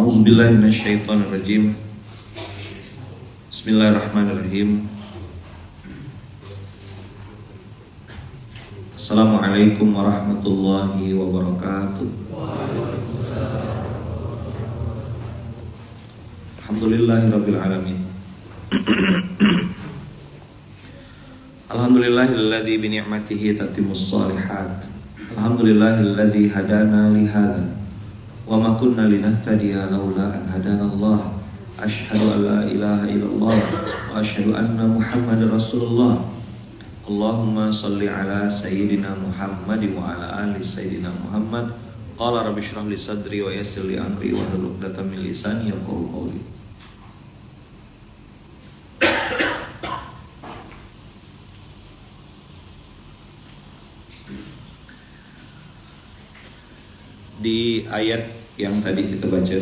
A'udzubillahi minasyaitonirrajim. Bismillahirrahmanirrahim. Assalamualaikum warahmatullahi wabarakatuh. Alhamdulillahirabbil alamin. Alhamdulillahilladzi bi ni'matihi tatimmus shalihat. Alhamdulillahilladzi hadana li hadza wa ma kunna linahtadiya laula an hadana Allah. Asyhadu an la ilaha illallah wa asyhadu anna Muhammadar Rasulullah. Allahumma shalli ala sayyidina Muhammad wa ala ali sayyidina Muhammad. Qala rabbi shrah li sadri wa yassir li amri wa hlul 'uqdatam min lisani yafqahu qawli. Di ayat yang tadi kita baca,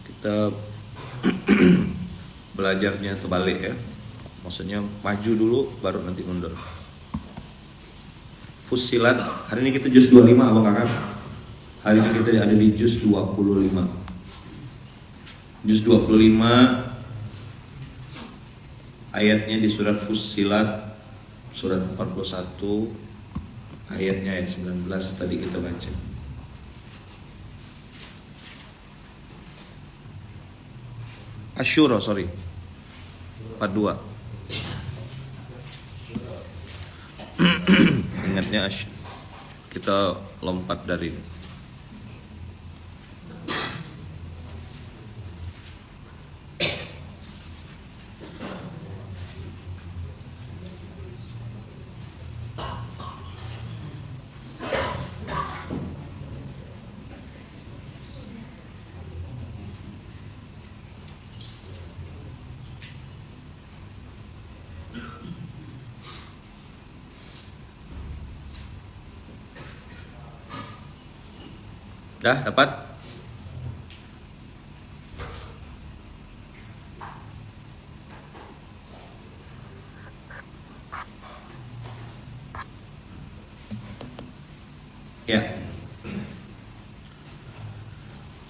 kita belajarnya terbalik ya. Maksudnya maju dulu baru nanti mundur. Fussilat, hari ini kita juz 25 Abang Kakak. Hari ini kita ada di juz 25. Juz 25 ayatnya di surat Fussilat surat 41 ayatnya ayat 19 tadi kita baca. Asyura 42. Ingatnya kita lompat dari ini. Dah dapat? Ya.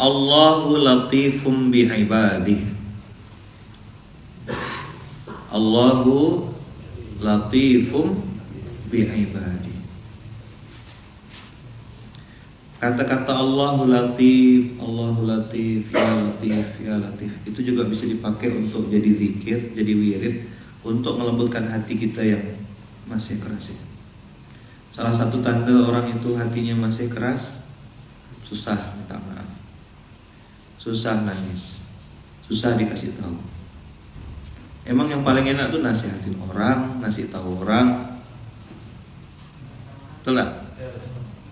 Allahu latifum bi'ibadihi. Allahu latifum bi'ibadihi. Kata-kata Allahu Latif, Allahu Latif, Ya Latif, Ya Latif itu juga bisa dipakai untuk jadi zikir, jadi wirid, untuk melembutkan hati kita yang masih keras. Salah satu tanda orang itu hatinya masih keras, susah minta maaf, susah nangis, susah dikasih tahu. Emang yang paling enak tuh nasihatin orang, ngasih tahu orang, betul gak?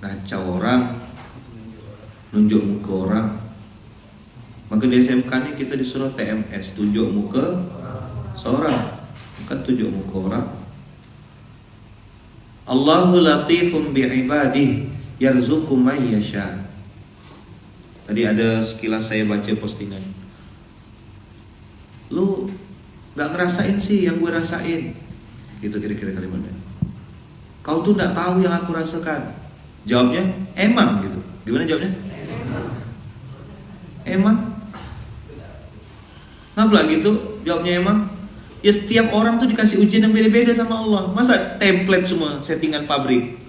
Ngacau orang, nunjuk muka orang. Maka di SMK ini kita disuruh TMS, tunjuk muka seorang, bukan tunjuk muka orang. Allahu latifum bi'ibadihi yarzuqu may yasha. Tadi ada sekilas saya baca postingan. Lu gak ngerasain sih yang gue rasain, gitu kira-kira kalimatnya. Kau tuh gak tahu yang aku rasakan. Jawabnya emang gitu. Gimana jawabnya? Emang? Ngapa gitu? Jawabnya emang? Ya setiap orang tuh dikasih ujian yang beda-beda sama Allah. Masa template semua settingan pabrik?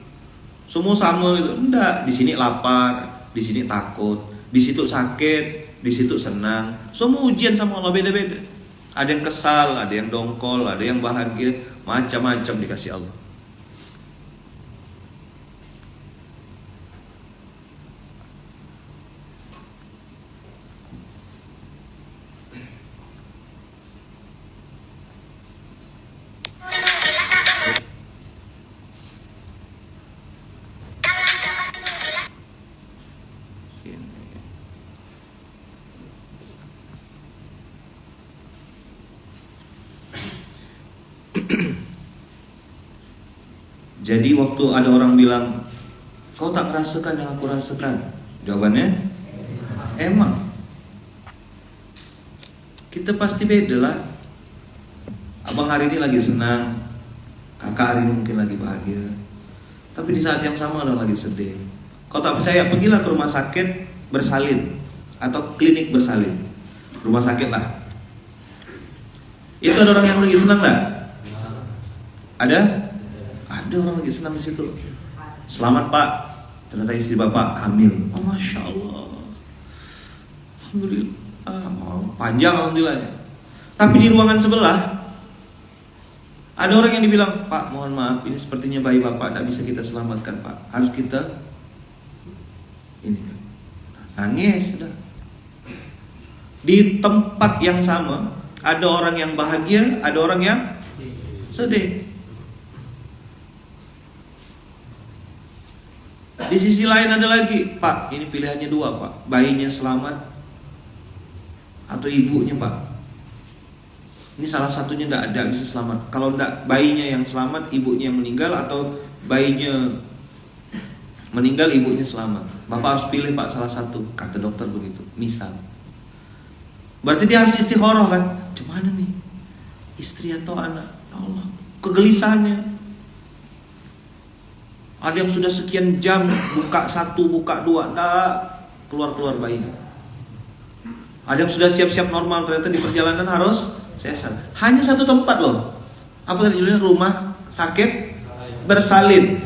Semua sama gitu? Enggak. Di sini lapar, di sini takut, di situ sakit, di situ senang. Semua ujian sama Allah beda-beda. Ada yang kesal, ada yang dongkol, ada yang bahagia, macam-macam dikasih Allah. Jadi waktu ada orang bilang, kau tak merasakan yang aku rasakan, jawabannya emang. Kita pasti beda lah. Abang hari ini lagi senang, kakak hari ini mungkin lagi bahagia, tapi di saat yang sama orang lagi sedih. Kalau tak percaya, pergilah ke rumah sakit bersalin atau klinik bersalin. Rumah sakit lah. Itu ada orang yang lagi senang nggak? Ada? Ada orang lagi senang di situ. Selamat Pak, ternyata istri Bapak hamil. Oh, Masya Allah. Alhamdulillah. Panjang alhamdulillahnya. Tapi di ruangan sebelah ada orang yang dibilang, Pak mohon maaf, ini sepertinya bayi Bapak tidak bisa kita selamatkan Pak. Harus kita ini kan. Nangis sudah. Di tempat yang sama ada orang yang bahagia, ada orang yang sedih. Di sisi lain ada lagi, Pak ini pilihannya dua Pak, bayinya selamat atau ibunya Pak. Ini salah satunya tidak ada bisa selamat. Kalau tidak bayinya yang selamat, ibunya yang meninggal, atau bayinya meninggal, ibunya selamat. Bapak harus pilih Pak salah satu, kata dokter begitu. Misal, berarti dia harus istikharah kan? Gimana nih, istri atau anak? Ya Allah, kegelisahannya. Ada yang sudah sekian jam buka satu, buka dua, enggak keluar bayinya. Ada yang sudah siap-siap normal, ternyata di perjalanan harus sesar. Hanya satu tempat loh. Apa tadi judulnya? Rumah sakit bersalin.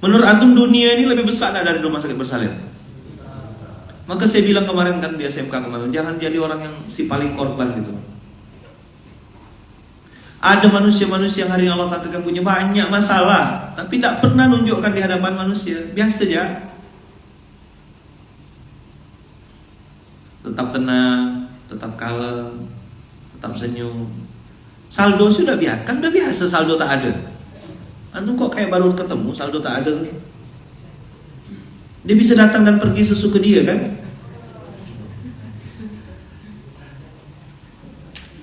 Menurut antum dunia ini lebih besar dari rumah sakit bersalin? Maka saya bilang kemarin kan di SMK kemarin, jangan jadi orang yang si paling korban gitu. Ada manusia-manusia yang hari ini Allah takdirkan punya banyak masalah, tapi tidak pernah nunjukkan di hadapan manusia. Biasa saja. Tetap tenang, tetap kalem, tetap senyum. Saldo sudah biasa, kan udah biasa saldo tak ada. Antum kok kayak baru ketemu saldo tak ada. Dia bisa datang dan pergi sesuka dia kan?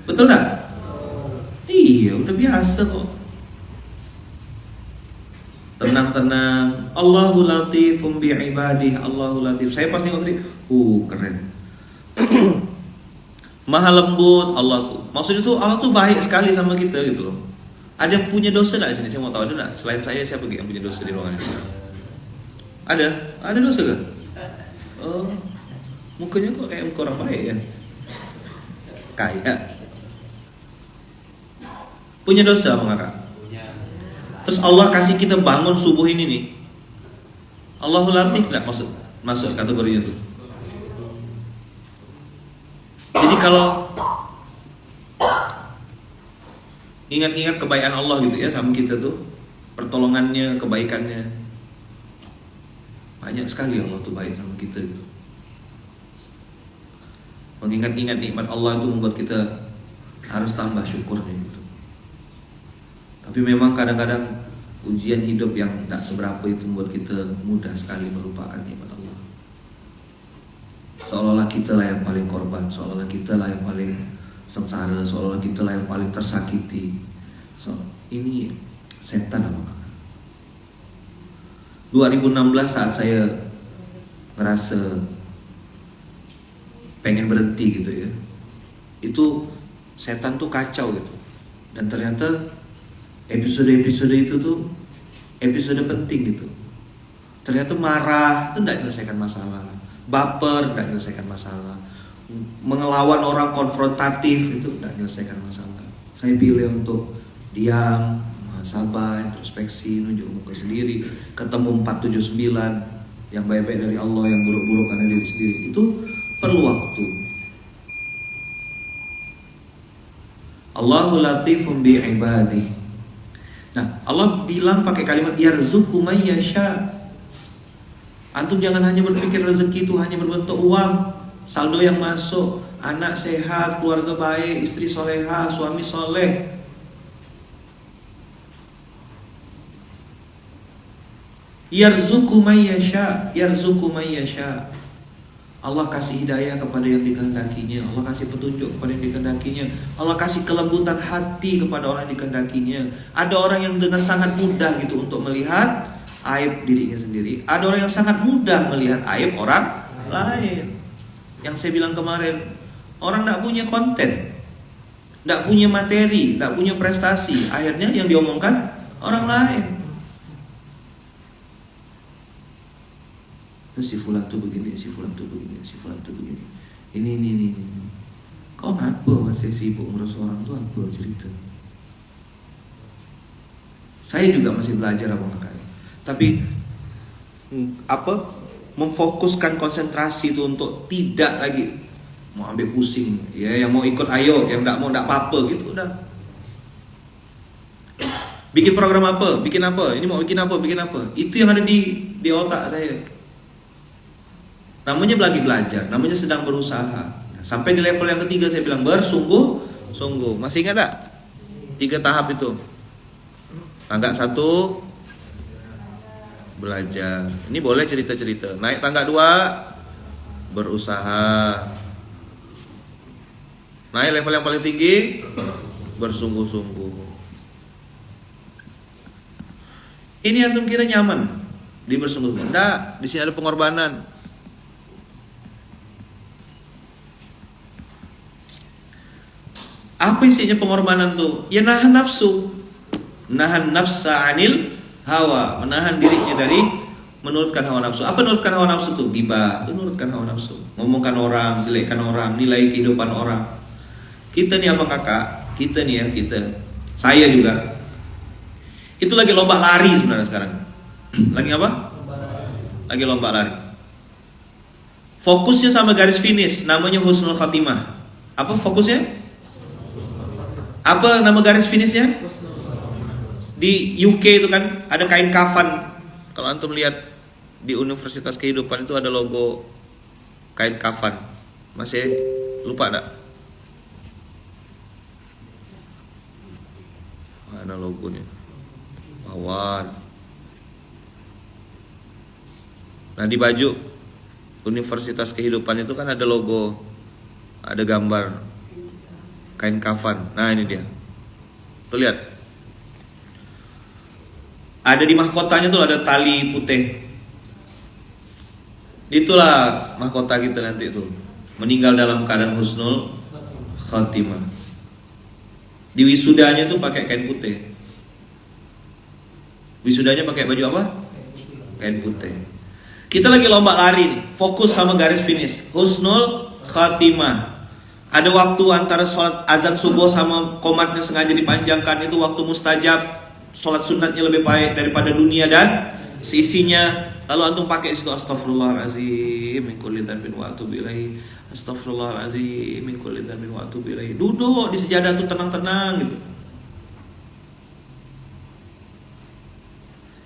Betul tak? Iya, udah biasa kok. Tenang-tenang. Allahu latifum bi'ibadih. Allahu latif. Saya pas nengok tadi, keren. Maha lembut Allah tuh. Maksudnya tuh Allah tuh baik sekali sama kita gitu loh. Ada yang punya dosa enggak di sini? Saya mau tahu ada enggak? Selain saya, siapa yang punya dosa di ruangan ini? Ada dosa gak? Oh, mukanya kok kayak muka orang baik ya? Kayak punya dosa apa kakak? Terus Allah kasih kita bangun subuh ini nih. Allahul Latif enggak masuk kategorinya tuh. Jadi kalau ingat-ingat kebaikan Allah gitu ya sama kita tuh, pertolongannya, kebaikannya, banyak sekali Allah tuh baik sama kita gitu. Mengingat-ingat nikmat Allah itu membuat kita harus tambah syukurnya gitu. Tapi memang kadang-kadang ujian hidup yang tak seberapa itu membuat kita mudah sekali melupakan nikmat Allah. Seolah-olah kita lah yang paling korban, seolah-olah kita lah yang paling sengsara, seolah-olah kita lah yang paling tersakiti. Ini setan apa? 2016 saat saya ngerasa pengen berhenti gitu ya, itu setan tuh kacau gitu. Dan ternyata episode-episode itu tuh episode penting gitu. Ternyata marah itu tidak menyelesaikan masalah, baper tidak menyelesaikan masalah, mengelawan orang konfrontatif itu tidak menyelesaikan masalah. Saya pilih untuk diam, sabar, introspeksi, nunjuk muka sendiri, ketemu 479 yang baik-baik dari Allah, yang buruk-buruk karena diri sendiri. Itu perlu waktu. Allahu latifun bi'ibadihi. Nah, Allah bilang pakai kalimat yarzuqu may yasha. Antum jangan hanya berpikir rezeki itu hanya berbentuk uang, saldo yang masuk, anak sehat, keluarga baik, istri soleha, suami soleh. Yarzuqu may yasha, yarzuqu may yasha. Allah kasih hidayah kepada yang dikehendakinya, Allah kasih petunjuk kepada yang dikehendakinya, Allah kasih kelembutan hati kepada orang yang dikehendakinya. Ada orang yang dengan sangat mudah gitu untuk melihat aib dirinya sendiri, ada orang yang sangat mudah melihat aib orang lain. Yang saya bilang kemarin, orang tidak punya konten, tidak punya materi, tidak punya prestasi, akhirnya yang diomongkan orang lain. Terus si fulan tuh begini, si fulan tuh begini, si fulan tuh begini. Ini. Kau ngapa masih sibuk ngurus orang tuh, apa cerita? Saya juga masih belajar abang kakak. Tapi memfokuskan konsentrasi itu untuk tidak lagi mau ambil pusing. Ya, yang mau ikut ayo, yang enggak mau enggak apa-apa gitu udah. Bikin program apa? Bikin apa? Ini mau bikin apa? Bikin apa? Itu yang ada di otak saya. Namanya lagi belajar, namanya sedang berusaha. Sampai di level yang ketiga saya bilang bersungguh-sungguh. Masih ingat tak? 3 tahap itu. Tangga 1 belajar. Ini boleh cerita-cerita. Naik tangga 2 berusaha. Naik level yang paling tinggi bersungguh-sungguh. Ini antum kira nyaman di bersungguh-sungguh? Enggak, di sini ada pengorbanan. Apa isinya pengorbanan tuh? Ya nahan nafsu. Nahan nafsa anil hawa, menahan dirinya dari menurutkan hawa nafsu. Apa menurutkan hawa nafsu tuh? Ghibah, itu menurutkan hawa nafsu. Ngomongkan orang, jelekkan orang, nilai kehidupan orang. Kita nih abang kakak, kita. Saya juga. Itu lagi lomba lari sebenarnya sekarang. Lagi apa? Lagi lomba lari. Fokusnya sama garis finish, namanya husnul khatimah. Apa fokusnya? Apa nama garis finishnya? Di UK itu kan ada kain kafan. Kalau antum lihat di Universitas Kehidupan itu ada logo kain kafan. Masih lupa enggak? Mana logonya? Awan. Nah di baju Universitas Kehidupan itu kan ada logo, ada gambar kain kafan. Nah ini dia. Tuh lihat. Ada di mahkotanya tuh ada tali putih. Itulah mahkota kita nanti tuh. Meninggal dalam keadaan husnul khatimah. Di wisudanya tuh pakai kain putih. Wisudanya pakai baju apa? Kain putih. Kita lagi lomba lari nih. Fokus sama garis finish. Husnul khatimah. Ada waktu antara sholat azan subuh sama qomatnya sengaja dipanjangkan, itu waktu mustajab. Sholat sunatnya lebih baik daripada dunia dan seisinya. Lalu antum pakai di situ astagfirullahalazim min kulli dzambin wa atubu ilaihi. Astagfirullahalazim min kulli dzambin wa atubu ilaihi. Duduk di sejadah tuh tenang-tenang gitu.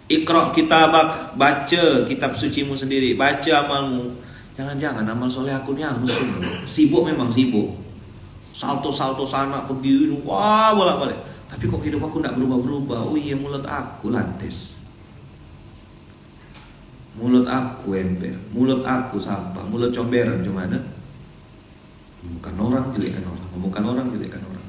Iqra kitabak, baca kitab sucimu sendiri, baca amalmu. Jangan-jangan amal soleh aku hangus. Sibuk memang sibuk. Salto-salto sana pergi, wah bolak-balik. Tapi kok hidup aku tidak berubah-berubah. Oh iya, mulut aku lantis. Mulut aku ember. Mulut aku sampah. Mulut comberan cuma ada. Ngomongkan orang, jelekkan orang. Ngomongkan orang, jelekkan orang.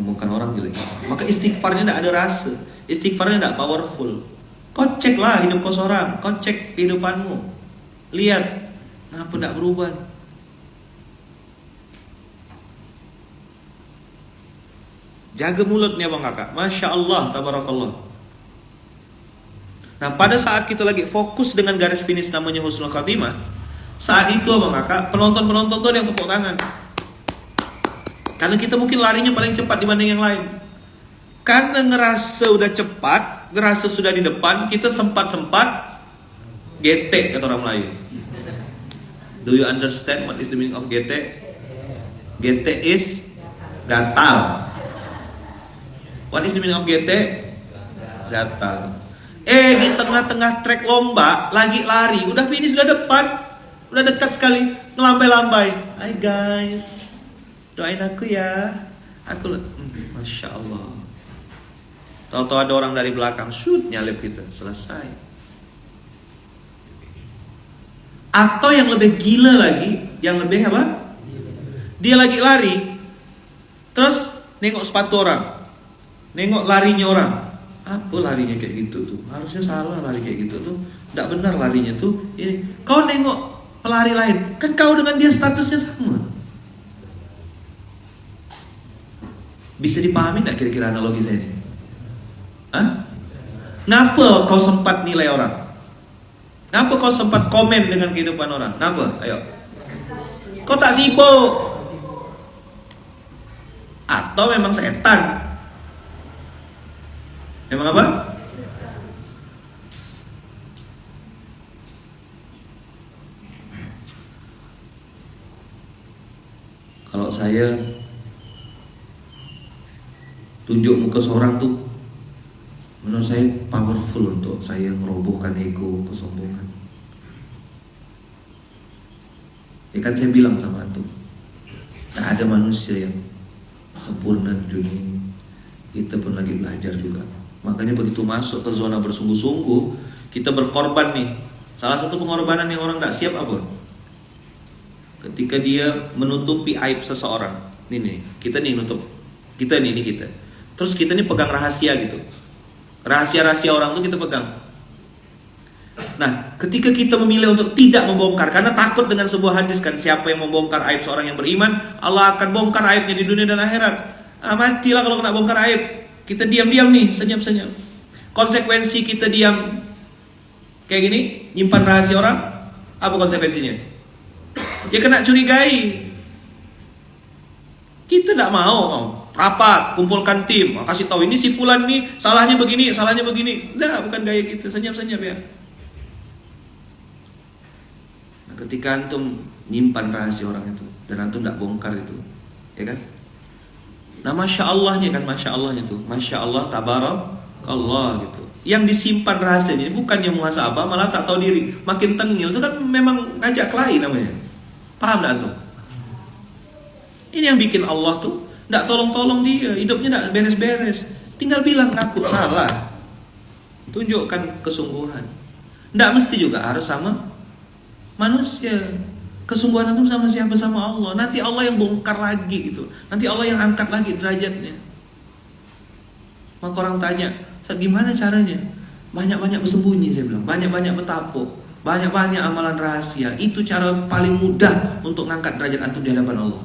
Ngomongkan orang, jelekkan orang. Maka istighfarnya tidak ada rasa. Istighfarnya tidak powerful. Kau cek lah hidup kau seorang. Kau cek kehidupanmu. Lihat. Kenapa tidak berubah? Jaga mulutnya bang kakak. Masya Allah, tabarakallah. Nah pada saat kita lagi fokus dengan garis finish namanya husnul khatimah, saat itu bang kakak, penonton-penonton tuh ada yang tepuk tangan. Karena kita mungkin larinya paling cepat dibanding yang lain. Karena ngerasa udah cepat, ngerasa sudah di depan, kita sempat-sempat getek kata orang Melayu. Do you understand what is the meaning of gete? Gete is gatal. What is the meaning of gete? Gatal. Di tengah-tengah trek lomba, lagi lari, udah finish, udah depan, udah dekat sekali, ngelambai-lambai. Hai guys, doain aku ya. Aku, masya Allah. Tahu-tahu ada orang dari belakang, shoot, nyalip kita, selesai. Atau yang lebih gila lagi, yang lebih apa? Dia lagi lari, terus nengok sepatu orang, nengok larinya orang. Apa larinya kayak gitu tuh? Harusnya salah lari kayak gitu tuh. Tidak benar larinya tuh. Ini kau nengok pelari lain, kan kau dengan dia statusnya sama. Bisa dipahami tidak kira-kira analogi saya ini? Hah? Ngapa kau sempat nilai orang? Ngapa kau sempat komen dengan kehidupan orang? Ngapa? Ayo. Kau tak sibuk? Atau memang setan? Memang apa? Kalau saya tunjuk muka seorang tuh, menurut saya powerful untuk saya merobohkan ego, kesombongan. Ya kan saya bilang sama antum, tak ada manusia yang sempurna di dunia ini. Kita pun lagi belajar juga. Makanya begitu masuk ke zona bersungguh-sungguh, kita berkorban nih. Salah satu pengorbanan yang orang tak siap apa? Ketika dia menutupi aib seseorang. Ini kita nih nutup. Kita nih, ini kita. Terus kita nih pegang rahasia gitu. Rahasia-rahasia orang tuh kita pegang. Nah, ketika kita memilih untuk tidak membongkar, karena takut dengan sebuah hadis kan, siapa yang membongkar aib seorang yang beriman, Allah akan bongkar aibnya di dunia dan akhirat. Matilah kalau kena bongkar aib. Kita diam-diam nih, senyum-senyum. Konsekuensi kita diam kayak gini, nyimpan rahasia orang, apa konsekuensinya? Ya kena curigai. Kita tidak mau rapat, kumpulkan tim, kasih tahu ini si fulan nih salahnya begini, salahnya begini. Nah, bukan gaya kita, senyum-senyum ya. Nah, ketika antum nyimpan rahasia orang itu dan antum tidak bongkar itu, ya kan? Nah, masya Allahnya kan, masya Allahnya tuh, masya Allah, tabarakallah gitu. Yang disimpan rahasianya bukan yang muhasabah, malah tak tahu diri, makin tengil. Itu kan memang ngajak kelahi namanya. Paham tak tuh? Ini yang bikin Allah tuh tidak tolong-tolong dia, hidupnya tidak beres-beres. Tinggal bilang ngaku salah, tunjukkan kesungguhan. Tidak mesti juga harus sama manusia. Kesungguhan itu sama siapa? Sama Allah. Nanti Allah yang bongkar lagi gitu. Nanti Allah yang angkat lagi derajatnya. Maka orang tanya, gimana caranya? Banyak-banyak bersembunyi, saya bilang. Banyak-banyak bertapuk. Banyak-banyak amalan rahasia. Itu cara paling mudah untuk ngangkat derajat antum di hadapan Allah.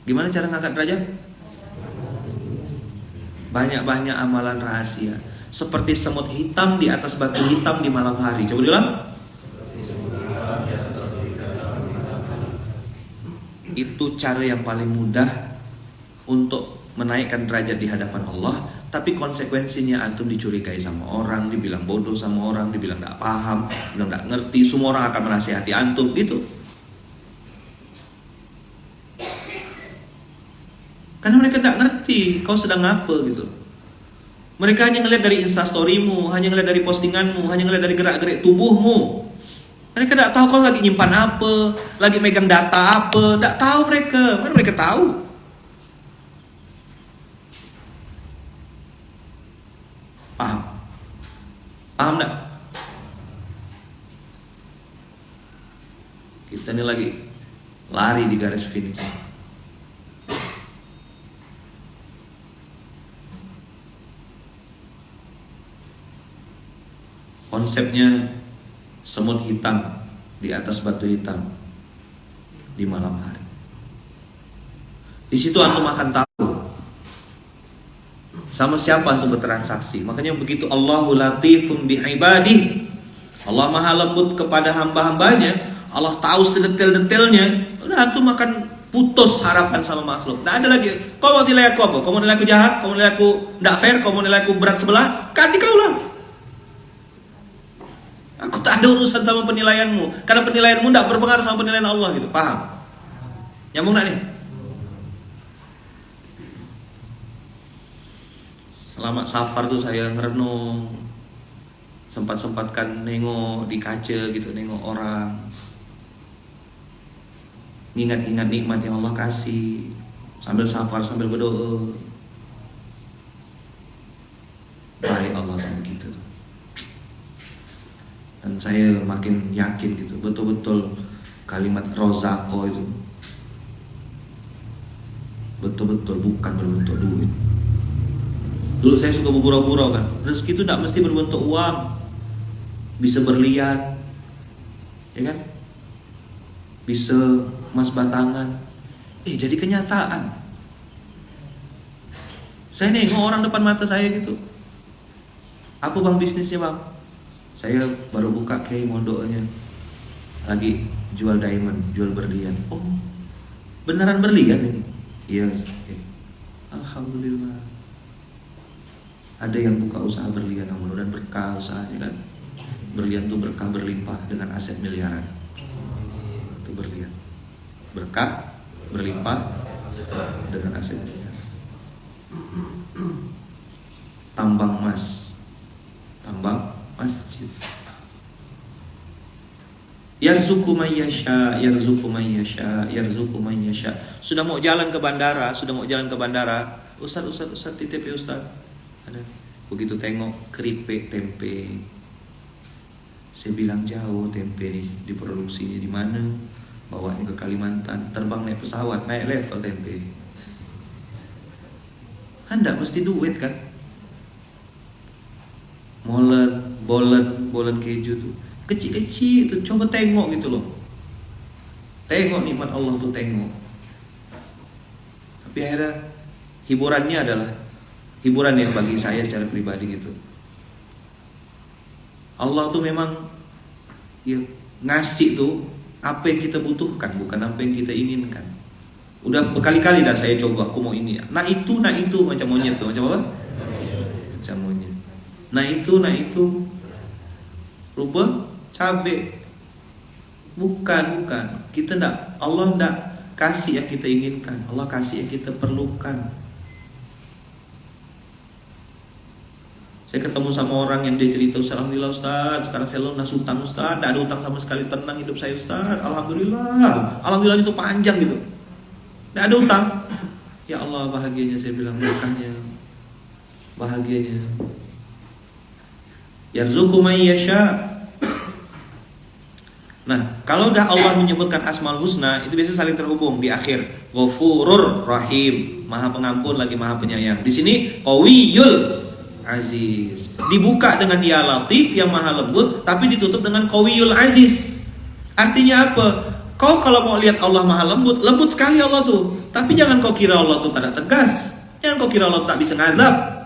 Gimana cara ngangkat derajat? Banyak-banyak amalan rahasia. Seperti semut hitam di atas batu hitam di malam hari. Coba diulang. Itu cara yang paling mudah untuk menaikkan derajat di hadapan Allah. Tapi konsekuensinya antum dicurigai sama orang, dibilang bodoh sama orang, dibilang tidak paham, dibilang tidak ngerti. Semua orang akan menasihati antum gitu. Karena mereka tidak ngerti kau sedang apa gitu. Mereka hanya ngelihat dari instastorymu, hanya ngelihat dari postinganmu, hanya ngelihat dari gerak-gerik tubuhmu. Mereka tidak tahu kau lagi nyimpan apa, lagi megang data apa. Tidak tahu mereka. Mana mereka tahu? Paham? Paham tak? Kita ini lagi lari di garis finish. Konsepnya semut hitam di atas batu hitam di malam hari. Di situ antum akan tahu sama siapa antum bertransaksi. Makanya begitu Allahu latifun bi ibadihi. Allah maha lembut kepada hamba-hambanya. Allah tahu sedetail-detailnya. Udah antum akan putus harapan sama makhluk. Nah ada lagi. Kau mau nilai aku apa? Kau mau nilai aku jahat? Kau mau nilai aku tidak fair? Kau mau nilai aku berat sebelah? Ganti kau lah. Aku tak ada urusan sama penilaianmu. Karena penilaianmu tidak berpengaruh sama penilaian Allah gitu. Paham? Nyambung tak nih? Selama safar tuh saya ngerenung, sempat-sempatkan nengok di kaca gitu, nengok orang, ngingat-ingat nikmat yang Allah kasih, sambil safar, sambil berdoa. Baik Allah sama kita. Dan saya makin yakin gitu, betul-betul kalimat rozako itu betul-betul bukan berbentuk duit. Dulu saya suka bergurau-gurau kan, rezeki itu tidak mesti berbentuk uang, bisa berlian, ya kan, bisa emas batangan. Jadi kenyataan. Saya nengok orang depan mata saya gitu. Apa bang bisnisnya bang? Saya baru buka kayak mondoknya lagi jual diamond, jual berlian. Oh, beneran berlian ini? Iya. Alhamdulillah. Ada yang buka usaha berlian, mudah-mudahan berkah usahanya kan. Berlian tuh berkah berlimpah dengan aset miliaran. Itu berlian. Berkah berlimpah dengan aset miliaran. Tambang emas, tambang masjid. Yarzuqu man yasha, yarzuqu man yasha, yarzuqu man yasha. Sudah mau jalan ke bandara, Ustaz, titip ya Ustaz. Ada. Begitu tengok keripik tempe. Saya bilang jauh tempe nih, diproduksinya di mana? Bawanya ke Kalimantan, terbang naik pesawat, naik level tempe. Anda mesti duit kan? Bolen keju tuh kecil-kecil itu, coba tengok gitu loh. Tengok nikmat Allah tuh, tengok. Tapi akhirnya hiburannya adalah hiburan yang bagi saya secara pribadi gitu. Allah tuh memang ya ngasih tuh apa yang kita butuhkan, bukan apa yang kita inginkan. Udah berkali-kali dah saya coba, aku mau ini. Nah itu macam monyet tuh, macam apa? Macam monyet. Nah itu rupa cabai. Bukan. Kita enggak, Allah enggak kasih yang kita inginkan, Allah kasih yang kita perlukan. Saya ketemu sama orang yang dia cerita, Ustaz, alhamdulillah Ustaz, sekarang saya lunas utang Ustaz, enggak ada utang sama sekali, tenang hidup saya Ustaz, alhamdulillah itu panjang gitu, enggak ada utang. Ya Allah, bahagianya, saya bilang, berkahnya, bahagianya. Yarzuqu man yasha. Nah, kalau dah Allah menyebutkan Asmaul Husna, itu biasa saling terhubung di akhir. Ghafurur Rahim, Maha Pengampun lagi Maha Penyayang. Di sini Qawiyul Aziz. Dibuka dengan Ya Latif yang Maha Lembut, tapi ditutup dengan Qawiyul Aziz. Artinya apa? Kau kalau mau lihat Allah Maha Lembut, lembut sekali Allah tuh. Tapi jangan kau kira Allah tuh tak tegas. Jangan kau kira Allah tak bisa ngadab.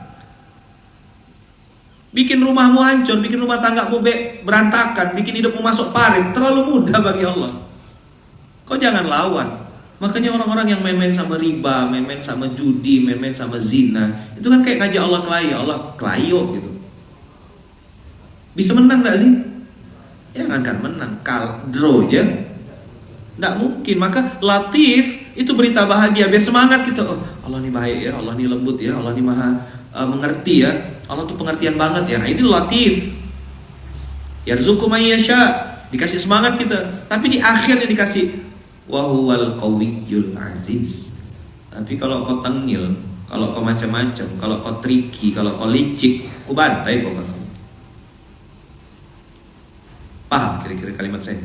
Bikin rumahmu hancur, bikin rumah tanggamu berantakan, bikin hidupmu masuk parit, terlalu mudah bagi Allah. Kau jangan lawan. Makanya orang-orang yang main-main sama riba, main-main sama judi, main-main sama zina, itu kan kayak ngajak Allah kelayo, Allah kelayo gitu. Bisa menang gak sih? Ya kan menang, draw aja. Nggak mungkin. Maka Latif itu berita bahagia, biar semangat gitu. Oh, Allah ini baik ya, Allah ini lembut ya, Allah ini maha mengerti ya, Allah tuh pengertian banget ya. Nah, ini Latif. Yarzuqu man yasha, dikasih semangat kita. Tapi di akhirnya dikasih wa huwal qawiyyul aziz. Tapi kalau kau tengil, kalau kau macam-macam, kalau kau tricky, kalau kau licik, ku bantai kau kata. Paham kira-kira kalimat saya?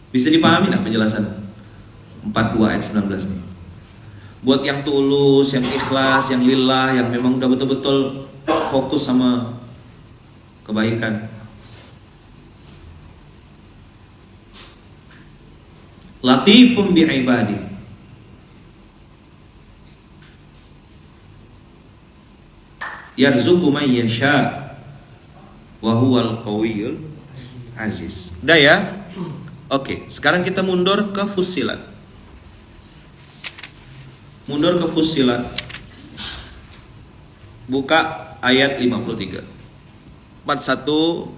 Bisa dipahami enggak penjelasan 42 ayat 19 nih? Buat yang tulus, yang ikhlas, yang lillah, yang memang udah betul-betul fokus sama kebaikan. Latifun bi'ibadi. Yarzuqu man yasha wa huwal qawiyyul aziz. Udah ya? Oke, sekarang kita mundur ke Fussilat. Mundur ke Fussilat. Buka ayat 53. 41.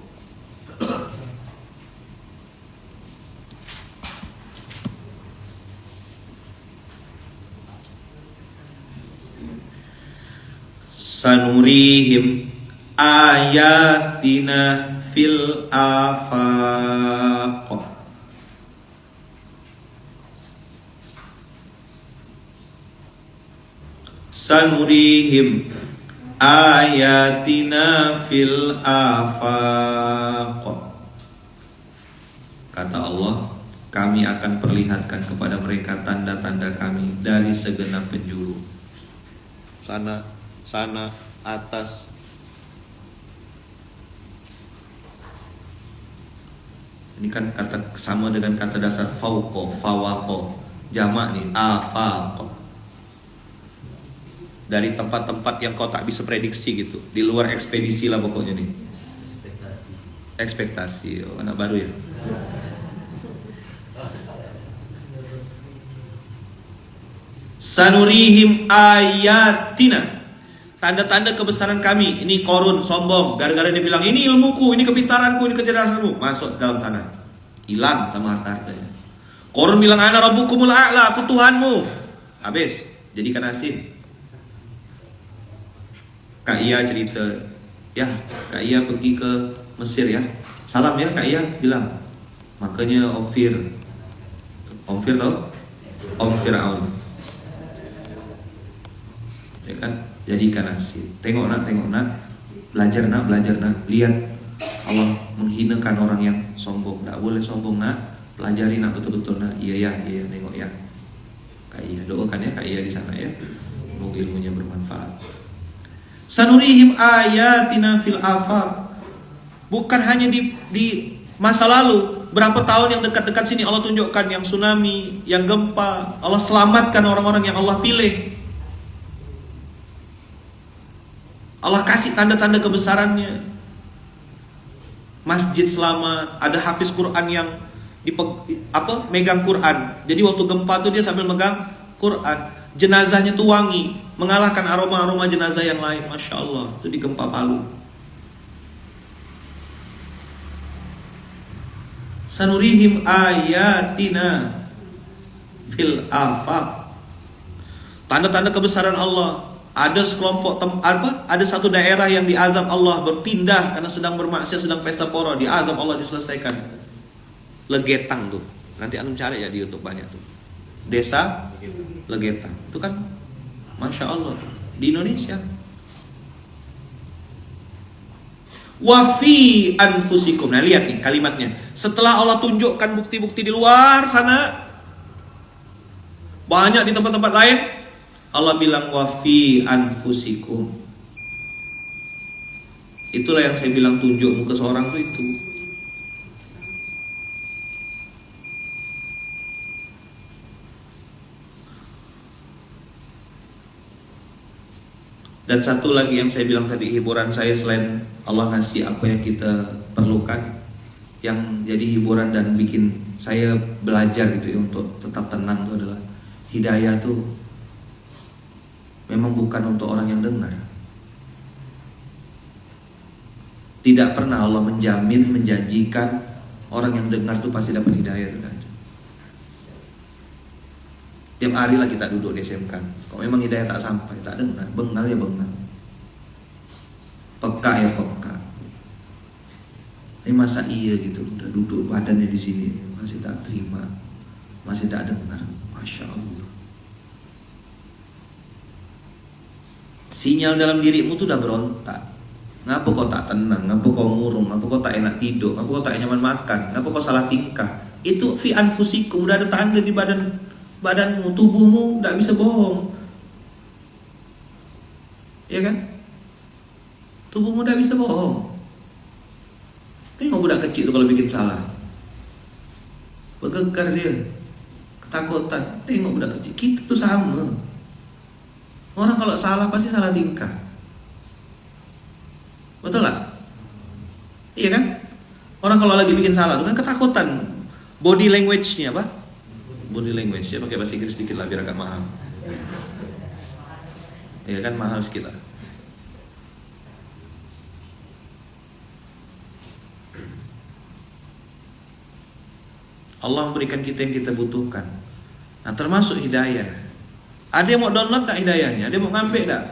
Sanurihim ayatina fil afaq. Sanurihim ayatina fil afaq. Kata Allah, kami akan perlihatkan kepada mereka tanda-tanda kami dari segenap penjuru. Sana, atas. Ini kan kata sama dengan kata dasar fauqo, fawaqo. Jamak nih, afaq. dari tempat-tempat yang kau tak bisa prediksi gitu, di luar ekspedisi lah pokoknya nih. Ekspektasi, oh, anak baru ya. Sanurihim ayatina, tanda-tanda kebesaran kami. Ini Korun sombong, gara-gara dia bilang ini ilmuku, ini kepintaranku, ini kecerdasanku, masuk dalam tanah, hilang sama harta-hartanya. Korun bilang ana rabbukumul a'la, aku Tuhanmu, habis jadikan asin. Kak Iya cerita, ya Kak Iya pergi ke Mesir ya, salam ya Kak Iya bilang. Makanya Om Fir tau? Om Fir'aun, ya kan, jadikan asin. Tengok nak, belajar nak, lihat Allah menghinakan orang yang sombong. Tak boleh sombong nak, pelajari nak betul-betul nak. Iya nengok ya Kak Iya, doakan ya Kak Iya di sana ya, semoga ilmunya bermanfaat. Sanurihim ayatina fil afaq, bukan hanya di masa lalu, berapa tahun yang dekat-dekat sini Allah tunjukkan yang tsunami, yang gempa, Allah selamatkan orang-orang yang Allah pilih. Allah kasih tanda-tanda kebesarannya. Masjid selamat, ada hafiz Quran yang megang Quran. Jadi waktu gempa tuh dia sambil megang Quran. Jenazahnya tuh wangi, mengalahkan aroma-aroma jenazah yang lain. Masya Allah, itu di gempa Palu. Sanurihim ayatina fil afaq, tanda-tanda kebesaran Allah. Ada sekelompok ada satu daerah yang diazab Allah, berpindah karena sedang bermaksiat, sedang pesta pora, diazab Allah, diselesaikan. Legetang tuh, nanti antum cari ya di YouTube, banyak tuh. Desa Legetang, itu kan Masya Allah di Indonesia. Wafi anfusikum. Nah lihat nih kalimatnya, setelah Allah tunjukkan bukti-bukti di luar sana, banyak di tempat-tempat lain, Allah bilang wafi anfusikum. Itulah yang saya bilang tunjuk muka seorang tuh itu. Dan satu lagi yang saya bilang tadi, hiburan saya selain Allah ngasih apa yang kita perlukan, yang jadi hiburan dan bikin saya belajar gitu ya untuk tetap tenang, itu adalah hidayah tuh memang bukan untuk orang yang dengar. Tidak pernah Allah menjanjikan orang yang dengar tuh pasti dapat hidayah, tidak ada. Tiap hari lah kita duduk di SMK, kalau memang hidayah tak sampai, tak dengar, bengal ya bengal, peka ya peka. Masa iya gitu, udah duduk badannya di sini masih tak terima, masih tak dengar. Masya Allah. Sinyal dalam dirimu tuh udah berontak. Ngapa kau tak tenang? Ngapa kau murung? Ngapa kau tak enak tidur? Ngapa kau tak nyaman makan? Ngapa kau salah tingkah? Itu fi anfusikum, udah ada tanda di badanmu, tubuhmu tidak bisa bohong, ya kan? Tubuhmu tidak bisa bohong. Tengok budak kecil tuh kalau bikin salah, bergegar dia, ketakutan. Tengok budak kecil, kita tuh sama. Orang kalau salah pasti salah tingkah, betul lah? Iya kan? Orang kalau lagi bikin salah tuh kan ketakutan. Body language-nya apa? Body language ya, pakai bahasa Inggris sedikit lah biar agak mahal. Ya kan, mahal sedikit lah. Allah memberikan kita yang kita butuhkan. Nah termasuk hidayah. Ada yang mau download tak hidayahnya? Ada yang mau ngambil tak?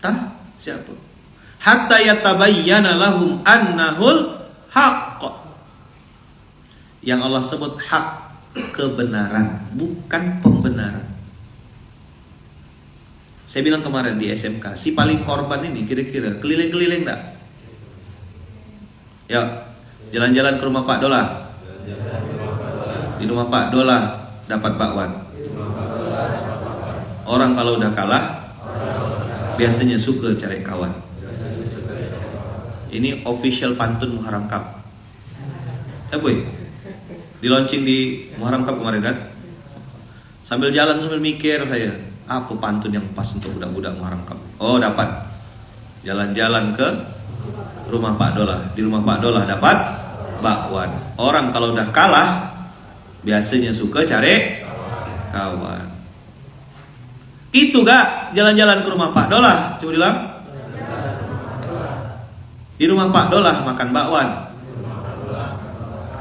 Tah? Siapa? Hatta yatabayyana lahum annahul haqq. Yang Allah sebut hak, kebenaran, bukan pembenaran. Saya bilang kemarin di SMK, si paling korban ini kira-kira keliling-keliling tak? Ya, jalan-jalan ke rumah Pak Dola. Di rumah Pak Dola dapat bakwan. Orang kalau udah kalah biasanya suka cari kawan. Ini official pantun Muharram Cup. Boy, di launching di Muharram Cup kemarin kan. Sambil jalan sambil mikir saya, Apa pantun yang pas untuk budak-budak Muharram Cup? Oh, dapat. Jalan-jalan ke rumah Pak Dolah. Di rumah Pak Dolah dapat bakwan. Orang kalau udah kalah biasanya suka cari kawan. Itu gak jalan-jalan ke rumah Pak Dolah? Coba bilang. Di rumah Pak Dolah makan bakwan.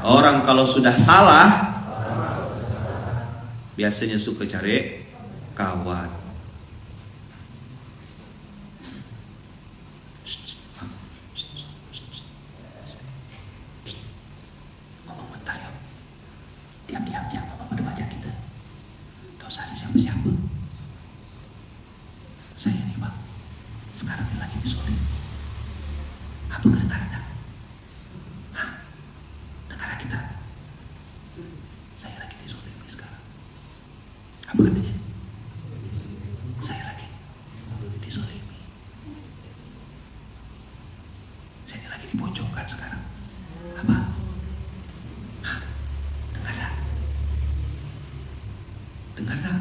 Orang kalau sudah salah biasanya suka cari kawan. Ngomong bentar ya. Diam-diam jangan ngomong pada wajah kita. Dosa ada siapa-siapa. Saya nih Bang, sekarang lagi disolim. Apa kedengaran dah? Hah? Negara kita. Saya lagi disolimi sekarang. Apa katanya? Saya lagi disolimi. Saya lagi dipojokkan sekarang. Apa? Hah? Dengar dah? Dengar dah?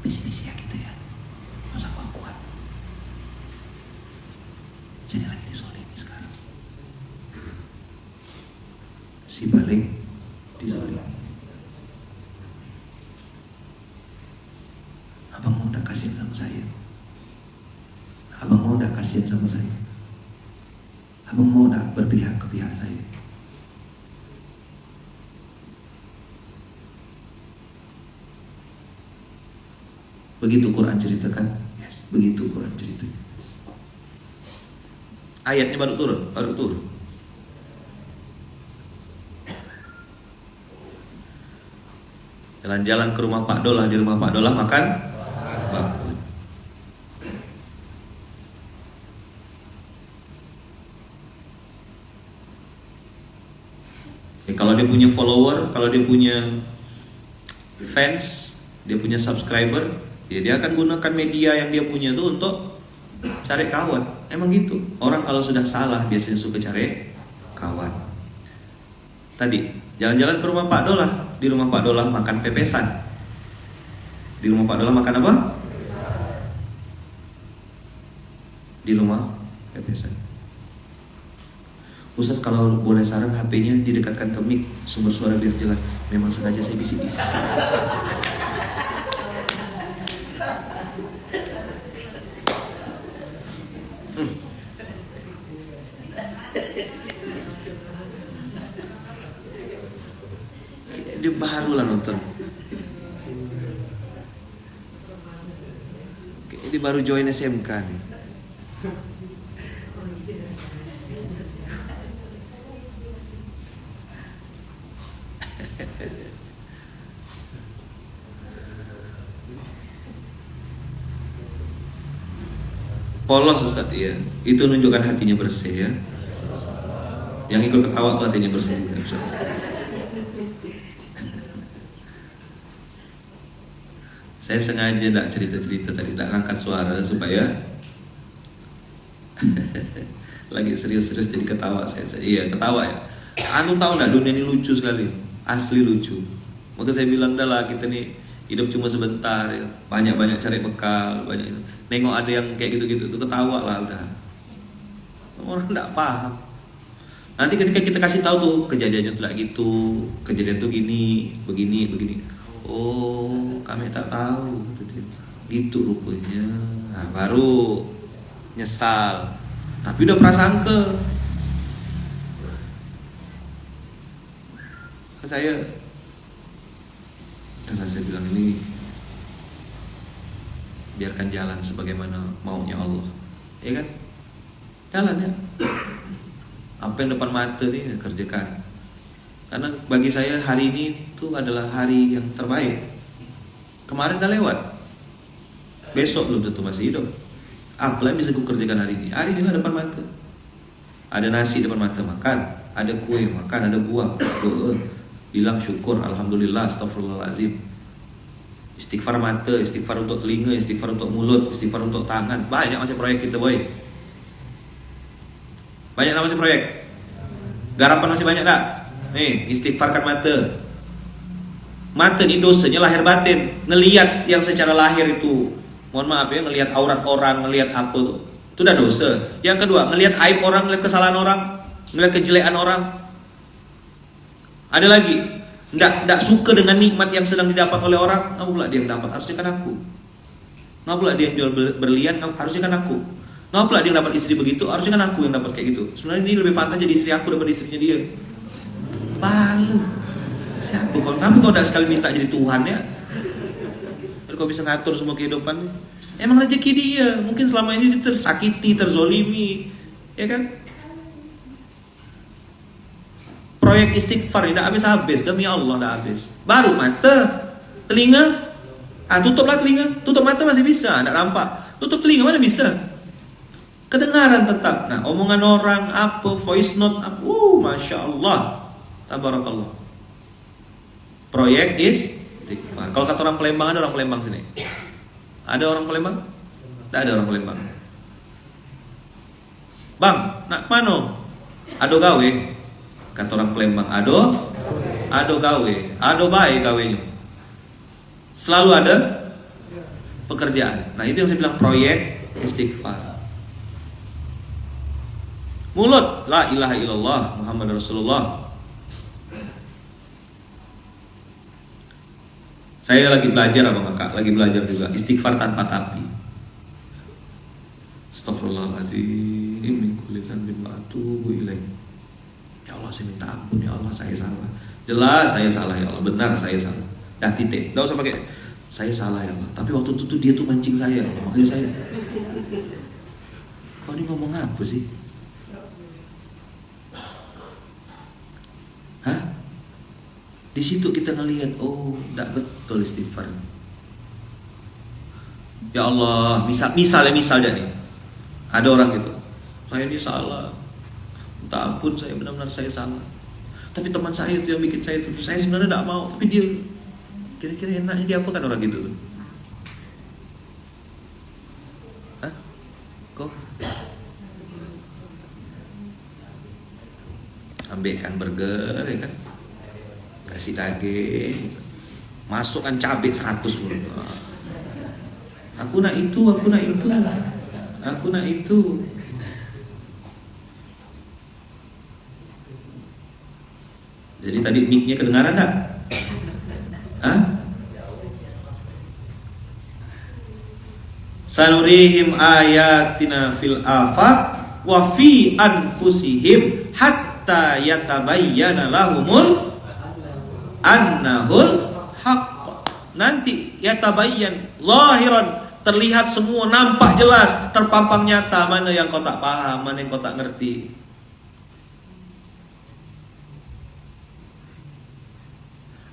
Misi-misi ya kita ya. Nggak usah kuat-kuat. Saya lagi disolimi sekarang. Si Baling dizalimi. Abang mau udah kasihan sama saya. Abang mau udah kasihan sama saya. Abang mau udah berpihak ke pihak saya. Begitu Quran ceritakan. Yes, begitu Quran ceritakan. Ayatnya baru turun. Jalan-jalan ke rumah Pak Dolah, di rumah Pak Dolah makan bakwan. Kalau dia punya follower, kalau dia punya fans, dia punya subscriber, ya dia akan gunakan media yang dia punya itu untuk cari kawan. Emang gitu. Orang kalau sudah salah biasanya suka cari kawan. Tadi jalan-jalan ke rumah Pak Dolah. Di rumah Pak Dolah makan pepesan. Di rumah Pak Dolah makan apa? Di rumah pepesan. Ustaz kalau boleh saran HP-nya didekatkan ke mic, sumber suara biar jelas. Memang sengaja saya bisik-bisik. Dia baru lah nonton. Dia baru join SMK nih. Polos Ustaz ya. Itu menunjukkan hatinya bersih ya. Yang ikut ketawa tuh hatinya bersih ya. Saya sengaja tidak cerita-cerita tadi, tidak ngangkat suara supaya lagi serius-serius jadi ketawa saya. Iya ketawa ya. Antum tahu nggak, dunia ini lucu sekali, asli lucu. Maka saya bilang dah lah, kita nih hidup cuma sebentar ya. Banyak-banyak cari bekal, banyak nengok ada yang kayak gitu-gitu itu ketawa lah udah. Orang nggak paham. Nanti ketika kita kasih tahu tuh kejadiannya tuh gitu, kejadian tuh gini, begini. Oh, kami tak tahu gitu rupanya. Nah, baru nyesal. Tapi udah prasangka. Saya bilang ini biarkan jalan sebagaimana maunya Allah. Ya kan? Jalan ya. Apa yang depan mata nih kerjakan. Karena bagi saya hari ini itu adalah hari yang terbaik. Kemarin udah lewat, besok belum tentu masih hidup. Apa yang bisa gue kerjakan hari ini? Hari ini lah depan mata. Ada nasi depan mata makan, ada kue makan, ada buah. Bilang syukur, alhamdulillah, astagfirullahaladzim. Istighfar mata, istighfar untuk telinga, istighfar untuk mulut, istighfar untuk tangan. Banyak masih proyek kita boy. Banyak masih proyek. Garapan masih banyak tak? Nih, istighfarkan mata. Mata ini dosanya lahir batin, ngelihat yang secara lahir itu, mohon maaf ya, ngelihat aurat orang, ngelihat apa, itu udah dosa. Yang kedua, ngelihat aib orang, ngelihat kesalahan orang, ngelihat kejelekan orang. Ada lagi, nggak suka dengan nikmat yang sedang didapat oleh orang, nggak pula dia yang dapat, harusnya kan aku. Nggak pula dia yang jual berlian, harusnya kan aku. Nggak pula dia yang dapat istri begitu, harusnya kan aku yang dapat kayak gitu. Sebenarnya ini lebih pantas jadi istri aku daripada istrinya dia. Palu. Siapa kau? Kamu nggak sekali minta jadi Tuhan ya? Kau bisa ngatur semua kehidupan. Emang rezeki dia. Mungkin selama ini dia tersakiti, terzolimi, ya kan? Proyek istighfar tidak habis-habis, demi Allah tidak habis. Baru mata, telinga, tutuplah telinga, tutup mata masih bisa, tidak nampak. Tutup telinga mana bisa? Kedengaran tetap. Nah, omongan orang apa, voice note apa, masya Allah, tabarakallah. Proyek istighfar. Kalau kata orang Palembang, ada orang Palembang sini? Ada orang Palembang? Tidak ada orang Palembang. Bang, nak kemana? Ado gawe. Kata orang Palembang, ado gawe. Ado baik gawenya. Selalu ada pekerjaan. Nah, itu yang saya bilang proyek istighfar. Mulut, la ilaha illallah Muhammad Rasulullah. Saya lagi belajar sama kakak, lagi belajar juga istighfar tanpa tapi. Astagfirullahaladzim, min kulli dzanbin wa atubu ilaih. Ya Allah, saya minta ampun ya Allah, saya salah. Jelas saya salah ya Allah, benar saya salah. Dah titik, enggak usah pakai saya salah ya Allah. Tapi waktu itu tuh dia tuh mancing saya ya Allah, makanya saya. Kau ini ngomong apa sih? Hah? Di situ kita ngelihat, oh, tidak betul istighfar. Ya Allah, misalnya nih, ada orang gitu, saya ini salah, minta ampun, saya benar-benar saya salah. Tapi teman saya itu yang bikin saya itu, saya sebenarnya tidak mau, tapi dia, kira-kira enaknya dia apa kan orang gitu tuh? Hah? Kok? Ambilkan burger, ya kan? Kasih daging, masukkan cabai 100 pun. Aku nak itu. Jadi tadi mic-nya kedengaran tak? Hah? Sanurihim ayatina fil afaq wa fi anfusihim hatta yatabayyana lahumul annahul haqq. Nanti yatabayyan zahiran, terlihat semua, nampak jelas, terpampang nyata mana yang kau tak paham, mana yang kau tak ngerti.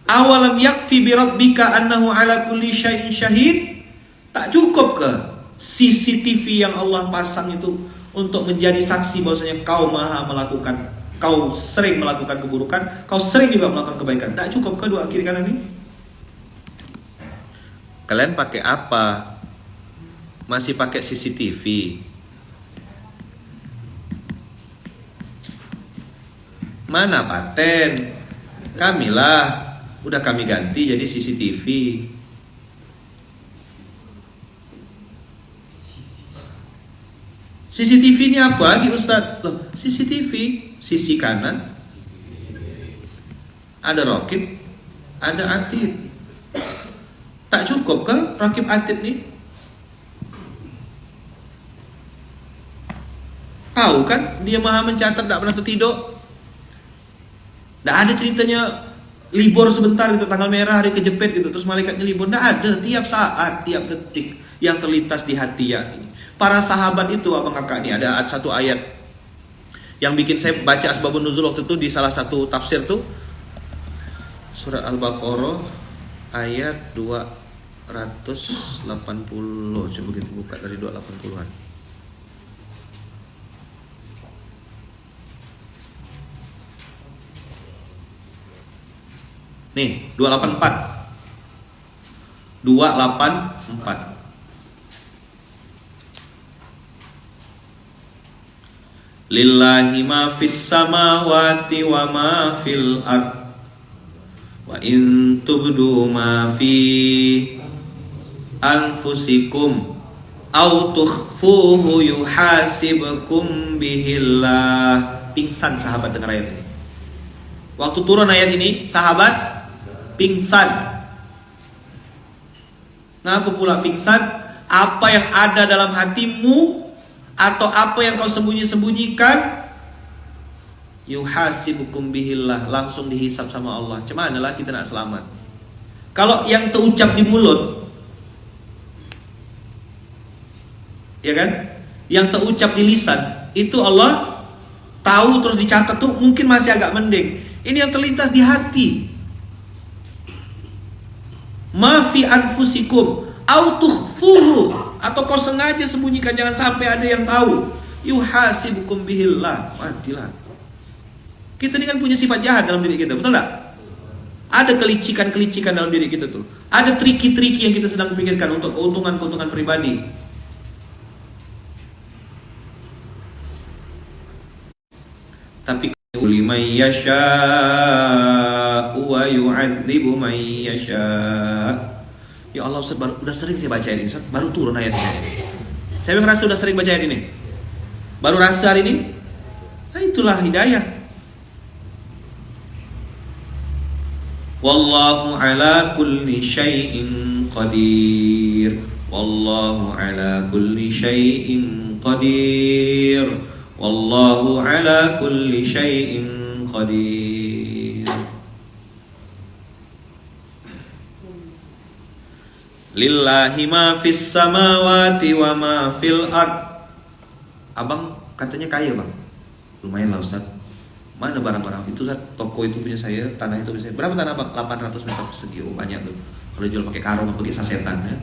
Awalam yakfi bi rabbika annahu ala kulli syai'in syahid? Tak cukup ke CCTV yang Allah pasang itu untuk menjadi saksi bahwasanya kau maha melakukan, kau sering melakukan keburukan, kau sering juga melakukan kebaikan. Tak cukup ke dua kiri kanan ini? Kalian pakai apa? Masih pakai CCTV? Mana paten? Kamilah, udah kami ganti jadi CCTV. CCTV ini apa lagi Ustaz? Loh, CCTV, sisi kanan ada rakib, ada atid. Tak cukup ke rakib atid nih? Tahu kan dia maha mencatat, tak pernah tertidur. Tak ada ceritanya libur sebentar gitu, tanggal merah hari kejepit gitu, terus malaikatnya libur. Tak ada, tiap saat, tiap detik yang terlintas di hati ya. Para sahabat itu abang kakak ini ada satu ayat yang bikin saya baca asbabun nuzul waktu itu di salah satu tafsir tuh, surat Al-Baqarah ayat 280. Coba kita buka dari 280-an. Nih, 284. 284. Lillahi ma fis samawati wa ma fil ard Wa in tubdu ma fi anfusikum au tukhfuhu yuhasibkum bihillah. Pingsan sahabat dengar ayat ini. Waktu turun ayat ini, sahabat pingsan. Ngapa pula pingsan? Apa yang ada dalam hatimu atau apa yang kau sembunyi-sembunyikan, yuhasibukum bihillah, langsung dihisab sama Allah. Cuman adalah kita nak selamat. Kalau yang terucap di mulut, ya kan, yang terucap di lisan, itu Allah tahu terus dicatat tuh mungkin masih agak mending. Ini yang terlintas di hati. Ma fi anfusikum au tukhfuhu, atau kau sengaja sembunyikan, jangan sampai ada yang tahu. Yuhasibukum bihillah, matilah. Kita ini kan punya sifat jahat dalam diri kita, betul tak? Ada kelicikan-kelicikan dalam diri kita tuh. Ada triki-triki yang kita sedang pikirkan untuk keuntungan-keuntungan pribadi. Tapi liman yasha wa yu'adzibu man yasha. Ya Allah, Ustaz, udah sering saya baca ini, Ustaz, baru turun ayat ini. Saya ngerasa udah sering baca ayat ini. Baru rasa hari ini. Nah, itulah hidayah. Wallahu ala kulli syai'in qadir. Wallahu ala kulli syai'in qadir. Wallahu ala kulli syai'in qadir. Lillahi ma fis samawati wa ma fil ard. Abang katanya kaya, Bang. Lumayan lah, Ustaz. Mana barang-barang itu, Ustaz? Toko itu punya saya, tanah itu punya saya. Berapa tanah, Bang? 800 meter persegi. Oh, banyak tuh. Kalau jual pakai karung atau pakai sasetan ya.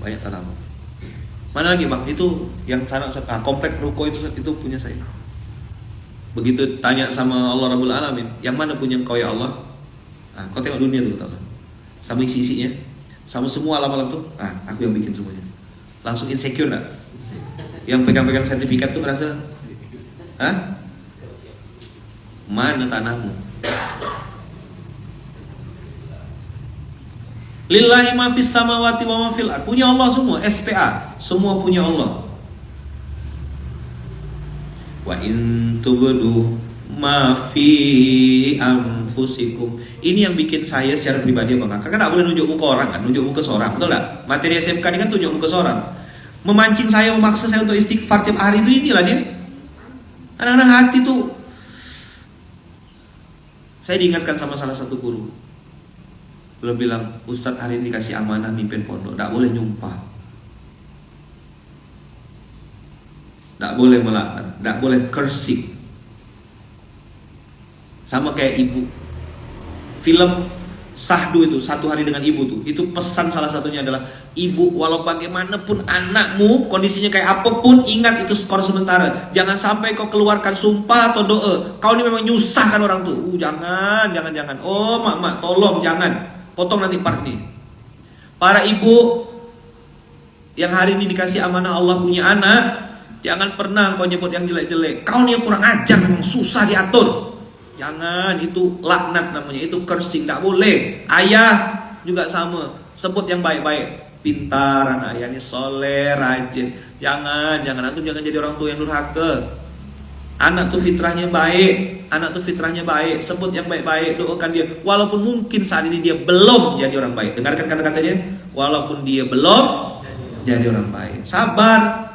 Banyak tanah, Bang. Mana lagi, Bang? Itu yang tanah, Ustaz. Komplek ruko itu, Ustaz, itu punya saya. Begitu tanya sama Allah Rabbul Alamin, yang mana punya engkau ya Allah? Kau tengok dunia tuh, tahu. Sama isi-isinya, sama semua alam-alam tuh, aku yang bikin semuanya. Langsung insecure gak? Yang pegang-pegang sertifikat tuh merasa, mana tanahmu? Lillahi ma fis samawati wa ma fil ard. Punya Allah semua, SPA, semua punya Allah. Wa in tubdu ma fi anfusikum. Ini yang bikin saya secara pribadi, Bang, kan enggak boleh nunjuk muka orang kan, nunjuk muka seorang, betul enggak? Materi SMK ini kan tunjuk muka seorang. Memancing saya, memaksa saya untuk istighfar tiap hari itu inilah dia. Anak-anak hati tuh. Saya diingatkan sama salah satu guru. Beliau bilang, Ustadz hari ini dikasih amanah mimpin pondok, enggak boleh nyumpah, enggak boleh melaknat, enggak boleh cursing. Sama kayak ibu. Film Sahdu itu, Satu Hari Dengan Ibu tuh, itu pesan salah satunya adalah, ibu walau bagaimanapun anakmu, kondisinya kayak apapun, ingat itu skor sementara. Jangan sampai kau keluarkan sumpah atau doa, kau ini memang nyusahkan orang tuh. Jangan. Oh mak, tolong jangan. Potong nanti part ini. Para ibu yang hari ini dikasih amanah Allah punya anak, jangan pernah kau nyebut yang jelek-jelek. Kau ini yang kurang ajar, memang susah diatur. Jangan, itu laknat namanya, itu cursing, tidak boleh. Ayah juga sama, sebut yang baik-baik. Pintar anak ayahnya, soleh, rajin. Jangan, antum jangan jadi orang tua yang durhaka. Anak tuh fitrahnya baik, sebut yang baik-baik, doakan dia. Walaupun mungkin saat ini dia belum jadi orang baik. Dengarkan kata-katanya, walaupun dia belum jadi orang baik. Sabar.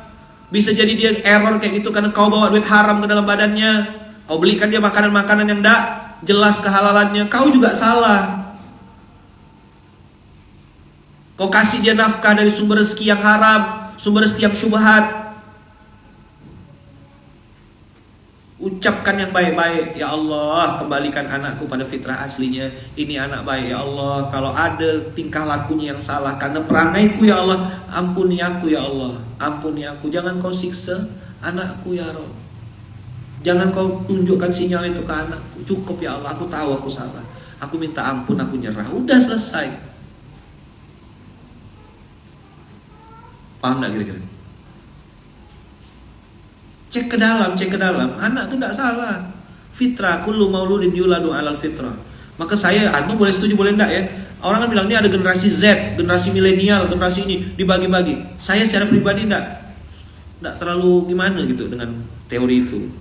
Bisa jadi dia error kayak gitu karena kau bawa duit haram ke dalam badannya. Kau belikan dia makanan-makanan yang tidak jelas kehalalannya, kau juga salah. Kau kasih dia nafkah dari sumber rezeki yang haram, sumber rezeki yang syubhat. Ucapkan yang baik-baik, ya Allah, kembalikan anakku pada fitrah aslinya. Ini anak baik, ya Allah. Kalau ada tingkah lakunya yang salah karena perangaiku, ya Allah, ampuni aku, ya Allah, ampuni aku. Jangan kau siksa anakku, ya Rabb. Jangan kau tunjukkan sinyal itu ke anakku. Cukup, ya Allah, aku tahu aku salah. Aku minta ampun, aku nyerah. Udah selesai. Paham gak kira-kira? Cek ke dalam. Anak itu tidak salah. Fitrah, kullu mauludin yuladu alal fitrah. Maka saya, antum boleh setuju boleh enggak ya. Orang kan bilang ini ada generasi Z, generasi milenial, generasi ini dibagi-bagi. Saya secara pribadi enggak terlalu gimana gitu dengan teori itu.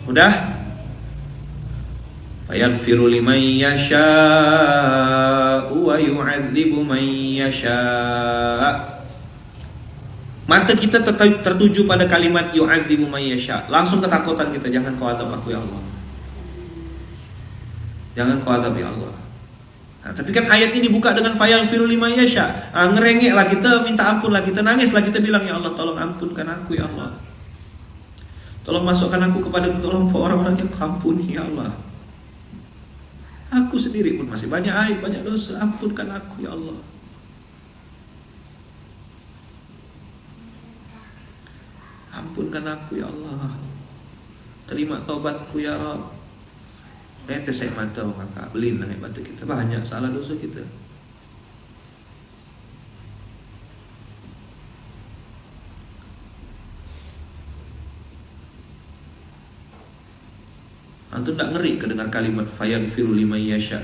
Udah? Fayaghfiru liman yasha'u wa yu'adzibu man yasha'. Mata kita tertuju pada kalimat yu'adzibu man yasha'. Langsung ketakutan kita, jangan kau azab aku ya Allah. Jangan kau azab ya Allah. Nah, tapi kan ayat ini buka dengan fayaghfiru liman yasha'. Ngerengek lah kita, minta ampun lah kita, nangis lah kita, bilang ya Allah tolong ampunkan aku ya Allah. Tolong masukkan aku kepada kelompok orang-orang yang kau ampuni ya Allah. Aku sendiri pun masih banyak aib, banyak dosa. Ampunkan aku ya Allah. Ampunkan aku ya Allah. Terima taubatku ya Rabb. Tesek mata orang kakak, belin dengan mata kita. Banyak salah dosa kita. Antum tak ngeri kedengar kalimat fayaghfiru liman yasha'.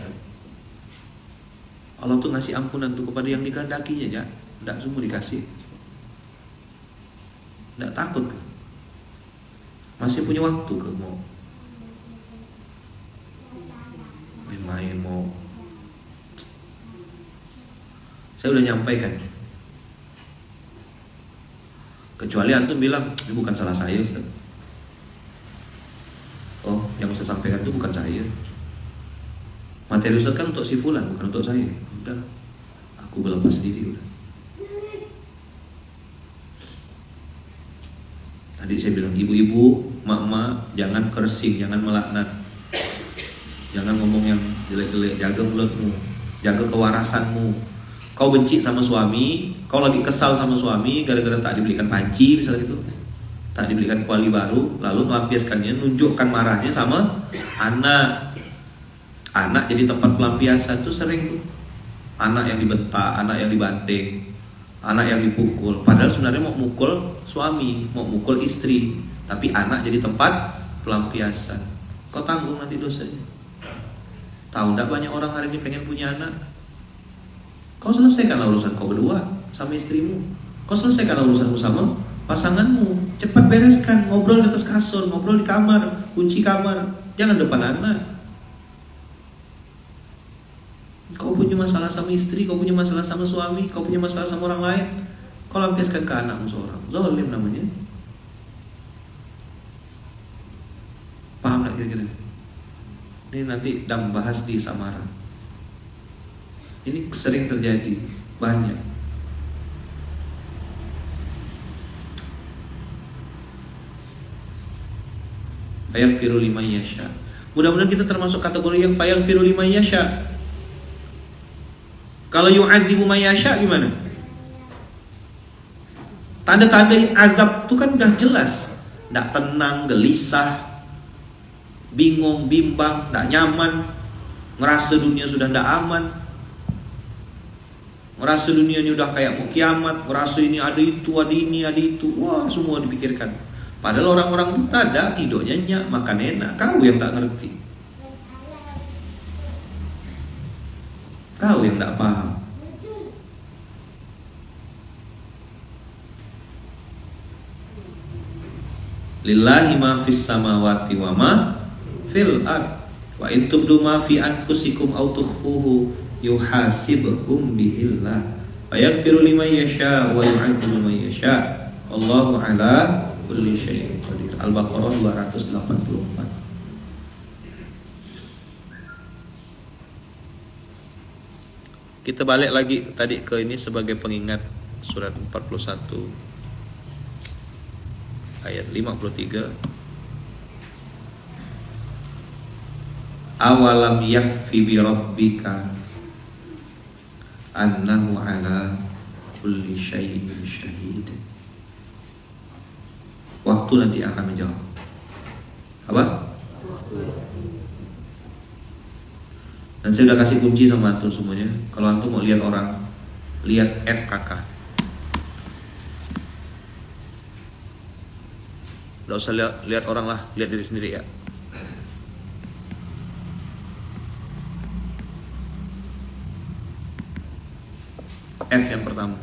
Allah tuh ngasih ampunan tuh kepada yang dikehendakinya ya. Tidak semua dikasih. Tidak takut ke? Masih punya waktu ke mau main-main mau? Saya udah nyampaikan. Kecuali antum bilang ini bukan salah saya Ustaz. Oh, yang Ustaz sampaikan itu bukan saya. Materi Ustaz kan untuk si fulan, bukan untuk saya. Udah, aku berlepas diri udah. Tadi saya bilang ibu-ibu, mak-mak, jangan kersing, jangan melaknat, jangan ngomong yang jelek-jelek. Jaga mulutmu, jaga kewarasanmu. Kau benci sama suami, kau lagi kesal sama suami gara-gara tak dibelikan panci misalnya gitu, tak dibelikan kuali baru, lalu melampiaskannya, nunjukkan marahnya sama anak. Anak jadi tempat pelampiasan tuh sering tuh. Anak yang dibentak, anak yang dibanting, anak yang dipukul. Padahal sebenarnya mau mukul suami, mau mukul istri, tapi anak jadi tempat pelampiasan. Kau tanggung nanti dosanya. Tahu enggak banyak orang hari ini pengen punya anak? Kau selesaikanlah urusan kau berdua sama istrimu. Kau selesaikanlah urusanmu sama pasanganmu. Cepat bereskan, ngobrol di atas kasur, ngobrol di kamar, kunci kamar, jangan depan anak. Kau punya masalah sama istri, kau punya masalah sama suami, kau punya masalah sama orang lain, kau lampiaskan ke anakmu seorang. Zalim namanya. Paham tak kira-kira? Ini nanti dalam bahas di Samara. Ini sering terjadi, banyak. Fayaghfiru liman yasha'. Mudah-mudahan kita termasuk kategori yang fayaghfiru liman yasha'. Kalau yu'adzibu man yasha' gimana? Tanda-tanda azab itu kan udah jelas. Nggak tenang, gelisah, bingung, bimbang, nggak nyaman, ngerasa dunia sudah nggak aman, ngerasa dunia ini udah kayak mau kiamat, ngerasa ini ada itu, ada ini, ada itu. Wah, semua dipikirkan. Padahal orang-orang itu tak tidurnya nyak, makan enak. Kau yang tak ngerti. Kau yang tak paham. Lillahi ma fis samawati wa ma fil ard. Wa in tubdu ma fi anfusikum aw tukhfuhu yuhasibkum bihillah. Fa yaghfiru liman yasha wa yu'adhibu man yasha. Allahu ala kulli syai'in qadir. Al-Baqarah 284. Kita balik lagi tadi ke ini sebagai pengingat surat 41 ayat 53. Awalam yakfi bi rabbika annahu ala kulli syai'in syahid. Waktu nanti akan menjawab. Apa? Dan saya udah kasih kunci sama antum semuanya. Kalau antum mau lihat orang, lihat FKK. Nggak usah lihat orang lah, lihat diri sendiri ya. F yang pertama.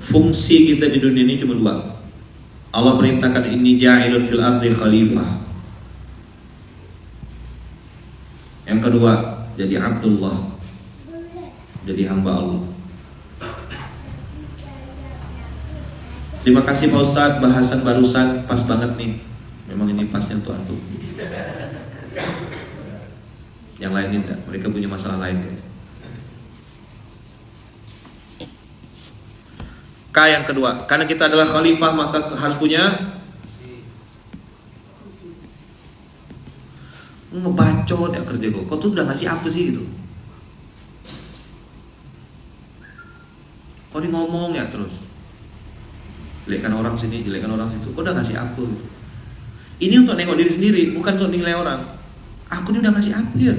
Fungsi kita di dunia ini cuma dua. Allah perintahkan inni ja'ilun fil ardi khalifah. Yang kedua, jadi Abdullah, jadi hamba Allah. Terima kasih Pak Ustadz, bahasan barusan pas banget nih. Memang ini pasnya untuk antum. Yang lain tidak, mereka punya masalah lain. K yang kedua, karena kita adalah khalifah maka harus punya ngebacot ya kerja gue. Kau tuh udah ngasih apa sih gitu? Kau ini ngomong ya terus. Jelekkan orang sini, jelekkan orang situ. Kau udah ngasih apa gitu? Ini untuk nengok diri sendiri, bukan untuk nilai orang. Aku ini udah ngasih apa ya?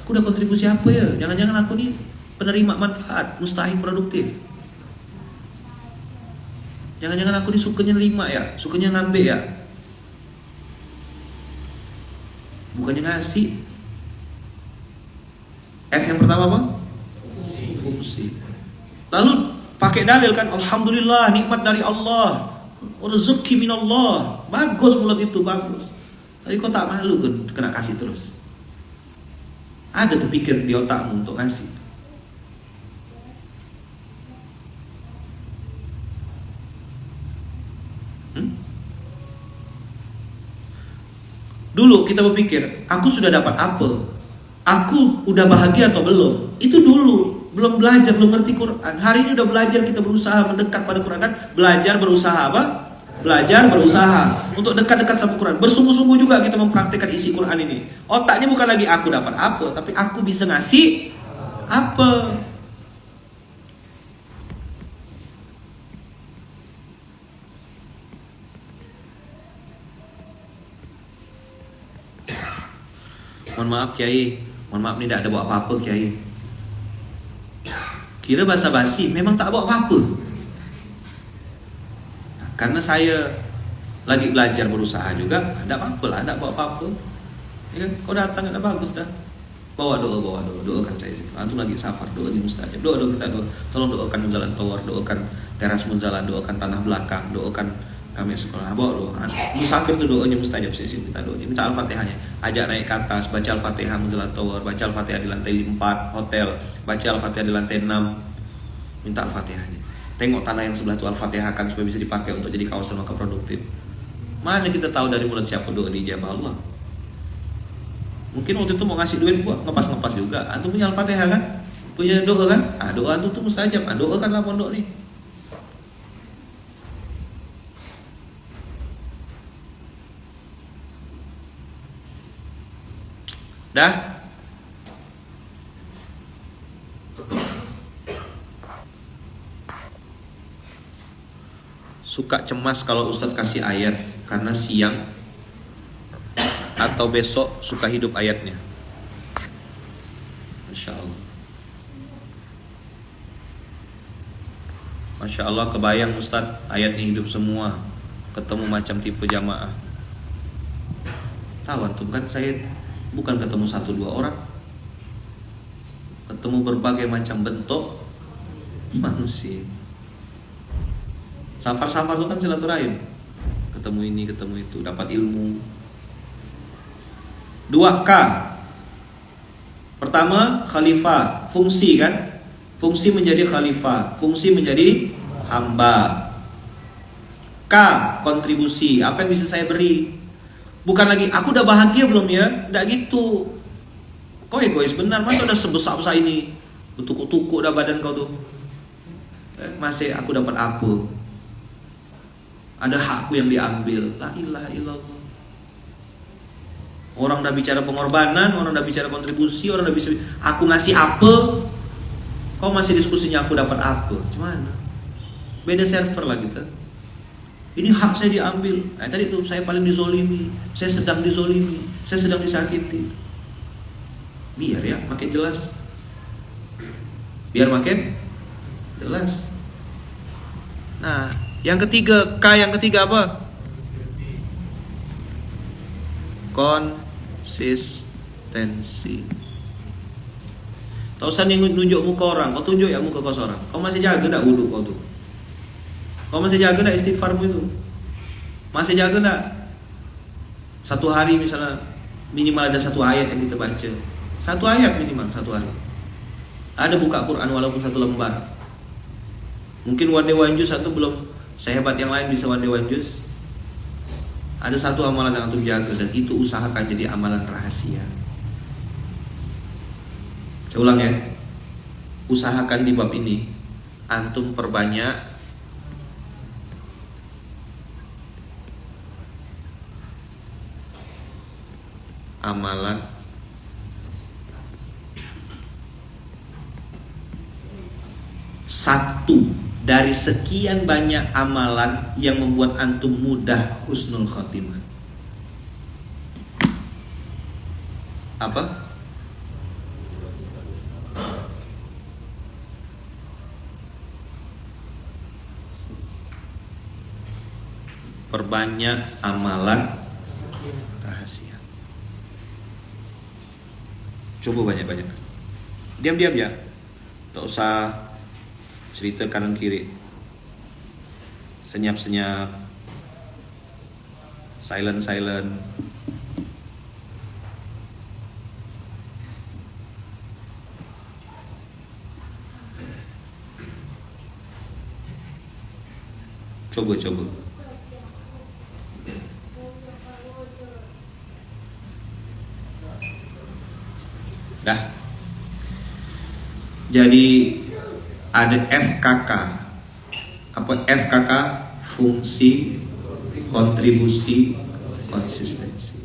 Aku udah kontribusi apa ya? Jangan-jangan aku ini penerima manfaat, mustahil produktif. Jangan-jangan aku ini sukanya nerima ya, sukanya ngambil ya. Bukannya ngasih. F yang pertama apa? Fungsi. Lalu pakai dalil kan, alhamdulillah nikmat dari Allah, rezeki minallah. Bagus mulut itu, bagus. Tapi kok tak malu kan kena kasih terus? Ada terpikir di otakmu untuk ngasih? Dulu kita berpikir, aku sudah dapat apa? Aku udah bahagia atau belum? Itu dulu, belum belajar, belum ngerti Quran. Hari ini udah belajar, kita berusaha mendekat pada Quran kan? Belajar, berusaha apa? Belajar, berusaha untuk dekat-dekat sama Quran. Bersungguh-sungguh juga kita mempraktikkan isi Quran ini. Otaknya bukan lagi aku dapat apa, tapi aku bisa ngasih apa? Mohon maaf Kiai, mohon maaf ini tidak ada bawa apa-apa Kiai. Kira basa-basi, memang tak bawa apa-apa. Nah, karena saya lagi belajar berusaha juga, ada apa-apa lah, ada bawa apa-apa. Ya kan, kau datang ada bagus dah. Bawa doa, doakan saya. Antum lagi safar, doa di mustajab. Doa minta doa. Tolong doakan jalan tower, doakan teras jalan, doakan tanah belakang, doakan kami sekolah. Bawa doa. Musafir tuh doanya mustajab sih, minta doanya. Minta Al-Fatihahnya. Ajak naik ke atas, baca Al-Fatihah menjalan tower, baca Al-Fatihah di lantai 4 hotel, baca Al-Fatihah di lantai 6. Minta Al-Fatihahnya. Tengok tanah yang sebelah itu Al-Fatihah kan supaya bisa dipakai untuk jadi kawasan maka produktif. Mana kita tahu dari mulut siapa doa dijabah Allah? Mungkin waktu itu mau ngasih duit buat ngepas-ngepas juga. Antum punya Al-Fatihah kan? Punya doa kan? Doa antum tuh mustajab. Doakanlah pondok nih. Dah? Suka cemas kalau Ustadz kasih ayat karena siang atau besok suka hidup ayatnya. Masya Allah. Masya Allah, kebayang Ustadz ayatnya hidup semua. Ketemu macam tipe jamaah. Tahu antum kan saya bukan ketemu 1-2 orang, ketemu berbagai macam bentuk manusia. Safar-safar itu kan silaturahim, ketemu ini, ketemu itu, dapat ilmu. 2K. Pertama, khalifah, fungsi kan? Fungsi menjadi khalifah, fungsi menjadi hamba. K, kontribusi, apa yang bisa saya beri? Bukan lagi, aku udah bahagia belum ya? Nggak gitu. Kau egois benar, masa udah sebesar-besar ini bertukuk-tukuk dah badan kau tuh. Masih aku dapat apa? Ada hakku yang diambil. La ilaha illallah. Orang udah bicara pengorbanan, orang udah bicara kontribusi, orang udah bisa, aku ngasih apa? Kau masih diskusinya aku dapat apa? Gimana? Beda server lah kita. Ini hak saya diambil. Tadi tuh saya paling dizolimi, saya sedang dizolimi. saya sedang disakiti. Biar ya makin jelas. Biar makin jelas. Nah, yang ketiga, yang ketiga apa? Konsistensi. Tak usah nunjuk muka orang, kau tunjuk ya muka kau seorang. Kau masih jaga tak wudhu kau tuh? Kau masih jaga tak istighfarmu itu? Masih jaga tak? Satu hari misalnya minimal ada satu ayat yang kita baca. Satu ayat minimal, satu hari. Ada buka Quran walaupun satu lembar. Mungkin one day one juz satu belum sehebat yang lain bisa one day one juz. Ada satu amalan yang antum jaga dan itu usahakan jadi amalan rahasia. Saya ulang ya. Usahakan di bab ini antum perbanyak amalan satu dari sekian banyak amalan yang membuat antum mudah husnul khotimah. Apa? Perbanyak amalan rahasia. Coba banyak-banyak. Diam-diam ya. Tak usah cerita kanan kiri. Senyap-senyap. Silent. Coba. Dah. Jadi ada FKK. Apa FKK? Fungsi, kontribusi, konsistensi.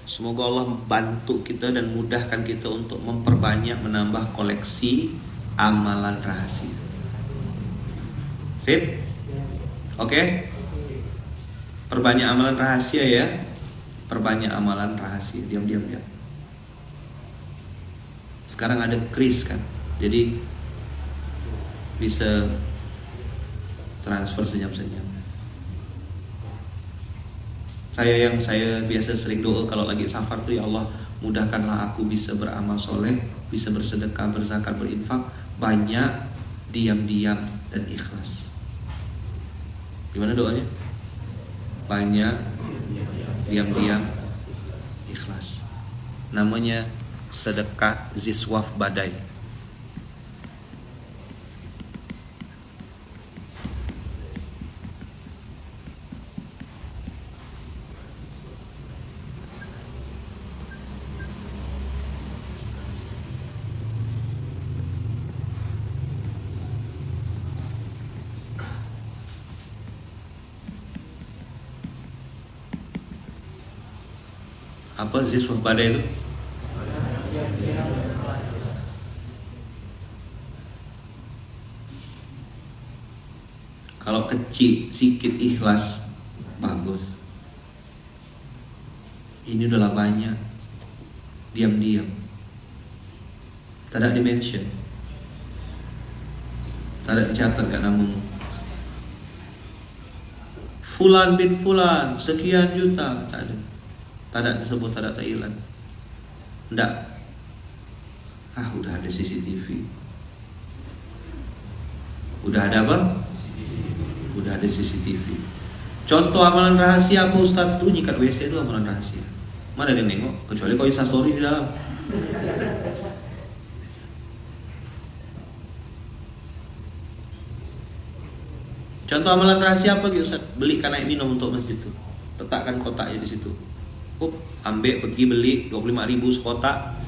Semoga Allah bantu kita dan mudahkan kita untuk memperbanyak, menambah koleksi amalan rahasia. Sip? Oke? Perbanyak amalan rahasia ya. Perbanyak amalan rahasia. Diam-diam ya. Sekarang ada kris kan. Jadi bisa transfer senyap-senyap. Saya biasa sering doa kalau lagi safar tuh, ya Allah mudahkanlah aku bisa beramal soleh, bisa bersedekah, berzakat, berinfak banyak, diam-diam dan ikhlas. Gimana doanya? Banyak, diam-diam, ikhlas. Namanya sedekah ziswaf badai. Apa ziswaf badai itu? Kalau kecil, sikit ikhlas, bagus. Ini udahlah banyak, diam-diam. Tak ada dimension, tak ada dicatat kat namamu. Fulan bin Fulan, sekian juta, tak ada. Tak ada disebut, tak ada Thailand. Enggak. Udah ada CCTV. Udah ada apa? Udah ada CCTV. Contoh amalan rahasia apa Ustaz tuh? Nyikat WC itu amalan rahasia. Mana ada yang nengok? Kecuali kau instastory di dalam. Contoh amalan rahasia apa gitu Ustaz? Belikan air minum untuk masjid tuh. Letakkan kotaknya di situ. Ambil pergi beli 25.000 sekotak,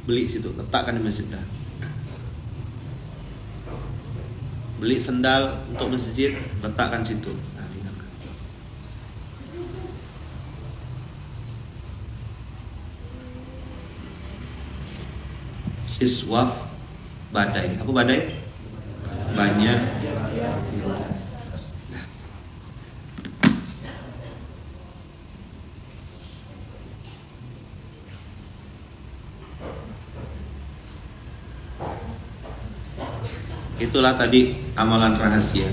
beli situ, letakkan di masjid dah. Beli sendal untuk masjid, letakkan situ. Siswaf badai. Apa badai? Banyak. Itulah tadi amalan rahasia.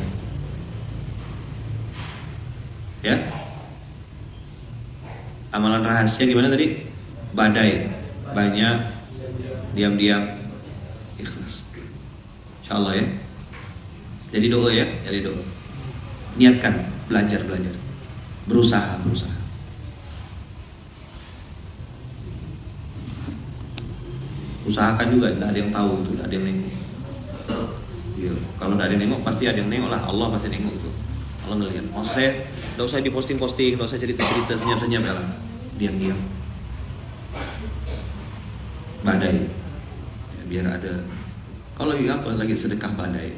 Ya. Amalan rahasia gimana tadi? Badai, banyak, diam-diam, ikhlas. Insyaallah ya. Jadi doa ya, jadi doa. Niatkan, belajar. Berusaha. Usahakan juga, tidak ada yang tahu itu, tidak ada yang nengok. Ya, kalau tidak ada yang nengok, pasti ada yang nengok lah. Allah pasti nengok itu. Allah ngelihat. Maksud saya, tidak usah diposting-posting, tidak usah cerita-cerita senyap-senyap ya lah. Diam-diam. Badai. Ya, biar ada. Kalau apa lagi sedekah badai.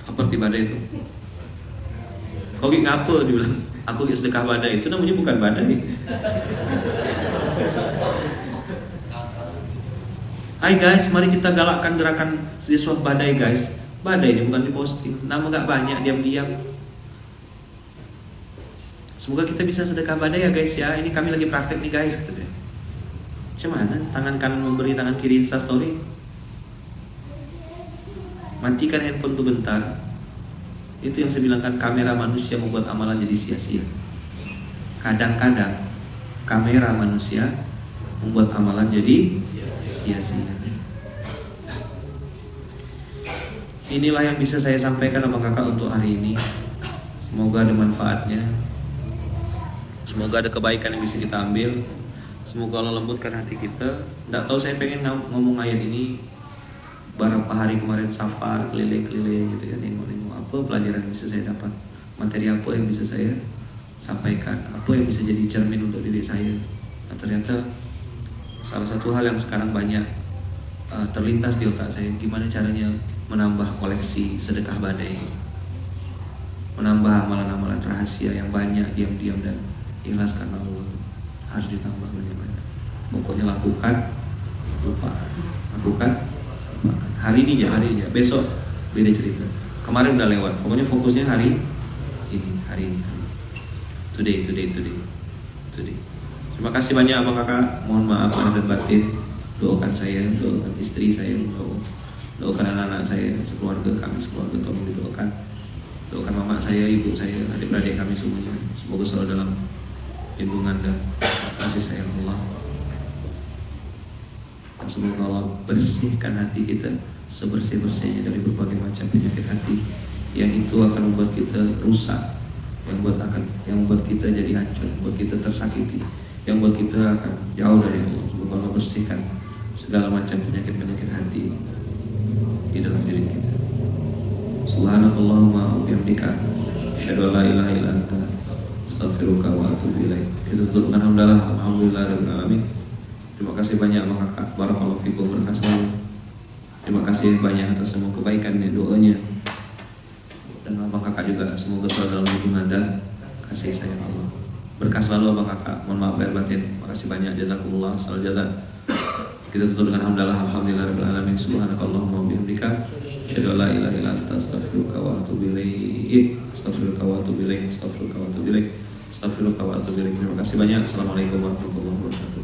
Apa arti badai itu? Kau ngapa dibilang? Aku sedekah badai, itu namanya bukan badai. Hai guys, mari kita galakkan gerakan siswa badai guys. Badai ini bukan diposting, nama gak banyak, diam-diam. Semoga kita bisa sedekah badai ya guys ya. Ini kami lagi praktek nih guys. Macam mana? Tangan kanan memberi, tangan kiri Insta story. Matikan handphone tuh bentar. Itu yang saya bilangkan, kamera manusia membuat amalan jadi sia-sia. Kadang-kadang kamera manusia membuat amalan jadi sia-sia. Inilah yang bisa saya sampaikan sama kakak untuk hari ini. Semoga ada manfaatnya. Semoga ada kebaikan yang bisa kita ambil. Semoga Allah lembutkan hati kita. Tidak tahu, saya pengen ngomong ayat ini beberapa hari kemarin safar keliling-keliling gitu ya, nengok-nengok apa pelajaran yang bisa saya dapat, materi apa yang bisa saya sampaikan, apa yang bisa jadi cermin untuk diri saya. Nah, ternyata salah satu hal yang sekarang banyak terlintas di otak saya, gimana caranya menambah koleksi sedekah badai, menambah amalan-amalan rahasia yang banyak, diam-diam dan ikhlas karena Allah. Harus ditambah banyak-banyak. Pokoknya lakukan, lupakan. Lakukan, lupakan. Hari ini aja. Besok beda cerita. Kemarin udah lewat. Pokoknya fokusnya hari ini. Today. Terima kasih banyak abang kakak. Mohon maaf lahir dan batin. Doakan saya, doakan istri saya, doakan anak-anak saya, sekeluarga kami, sekeluarga tolong didoakan. Doakan mama saya, ibu saya, adik-adik kami semuanya. Semoga selalu dalam lindungan dan kasih sayang Allah. Dan semoga Allah bersihkan hati kita sebersih-bersihnya dari berbagai macam penyakit hati yang itu akan membuat kita rusak, yang membuat kita jadi hancur, yang membuat kita tersakiti, yang membuat kita akan jauh dari Allah. Semoga Allah bersihkan segala macam penyakit-penyakit hati di dalam diri kita. Subhanallahumma wa bihamdika, asyhadu an la ilaha illa anta, astaghfiruka wa atubu ilaik. Kita tutup dengan alhamdulillahirabbil alamin. Terima kasih banyak Bang Kakak, barakallahu fikum, berkah selalu. Terima kasih banyak atas semua kebaikannya, doanya. Dan Abang Kakak juga semoga selalu dalam lindungan dan kasih sayang Allah. Berkah selalu Abang Kakak. Mohon maaf lahir batin. Terima kasih banyak, jazakumullah, selalu jazak. Kita tutup dengan alhamdulillahirabbil alamin. Subhanakallahumma wa bihamdika, asyhadu an la ilaha illa anta, astaghfiruka wa atubu ilaik. Terima kasih banyak. Assalamualaikum warahmatullahi wabarakatuh.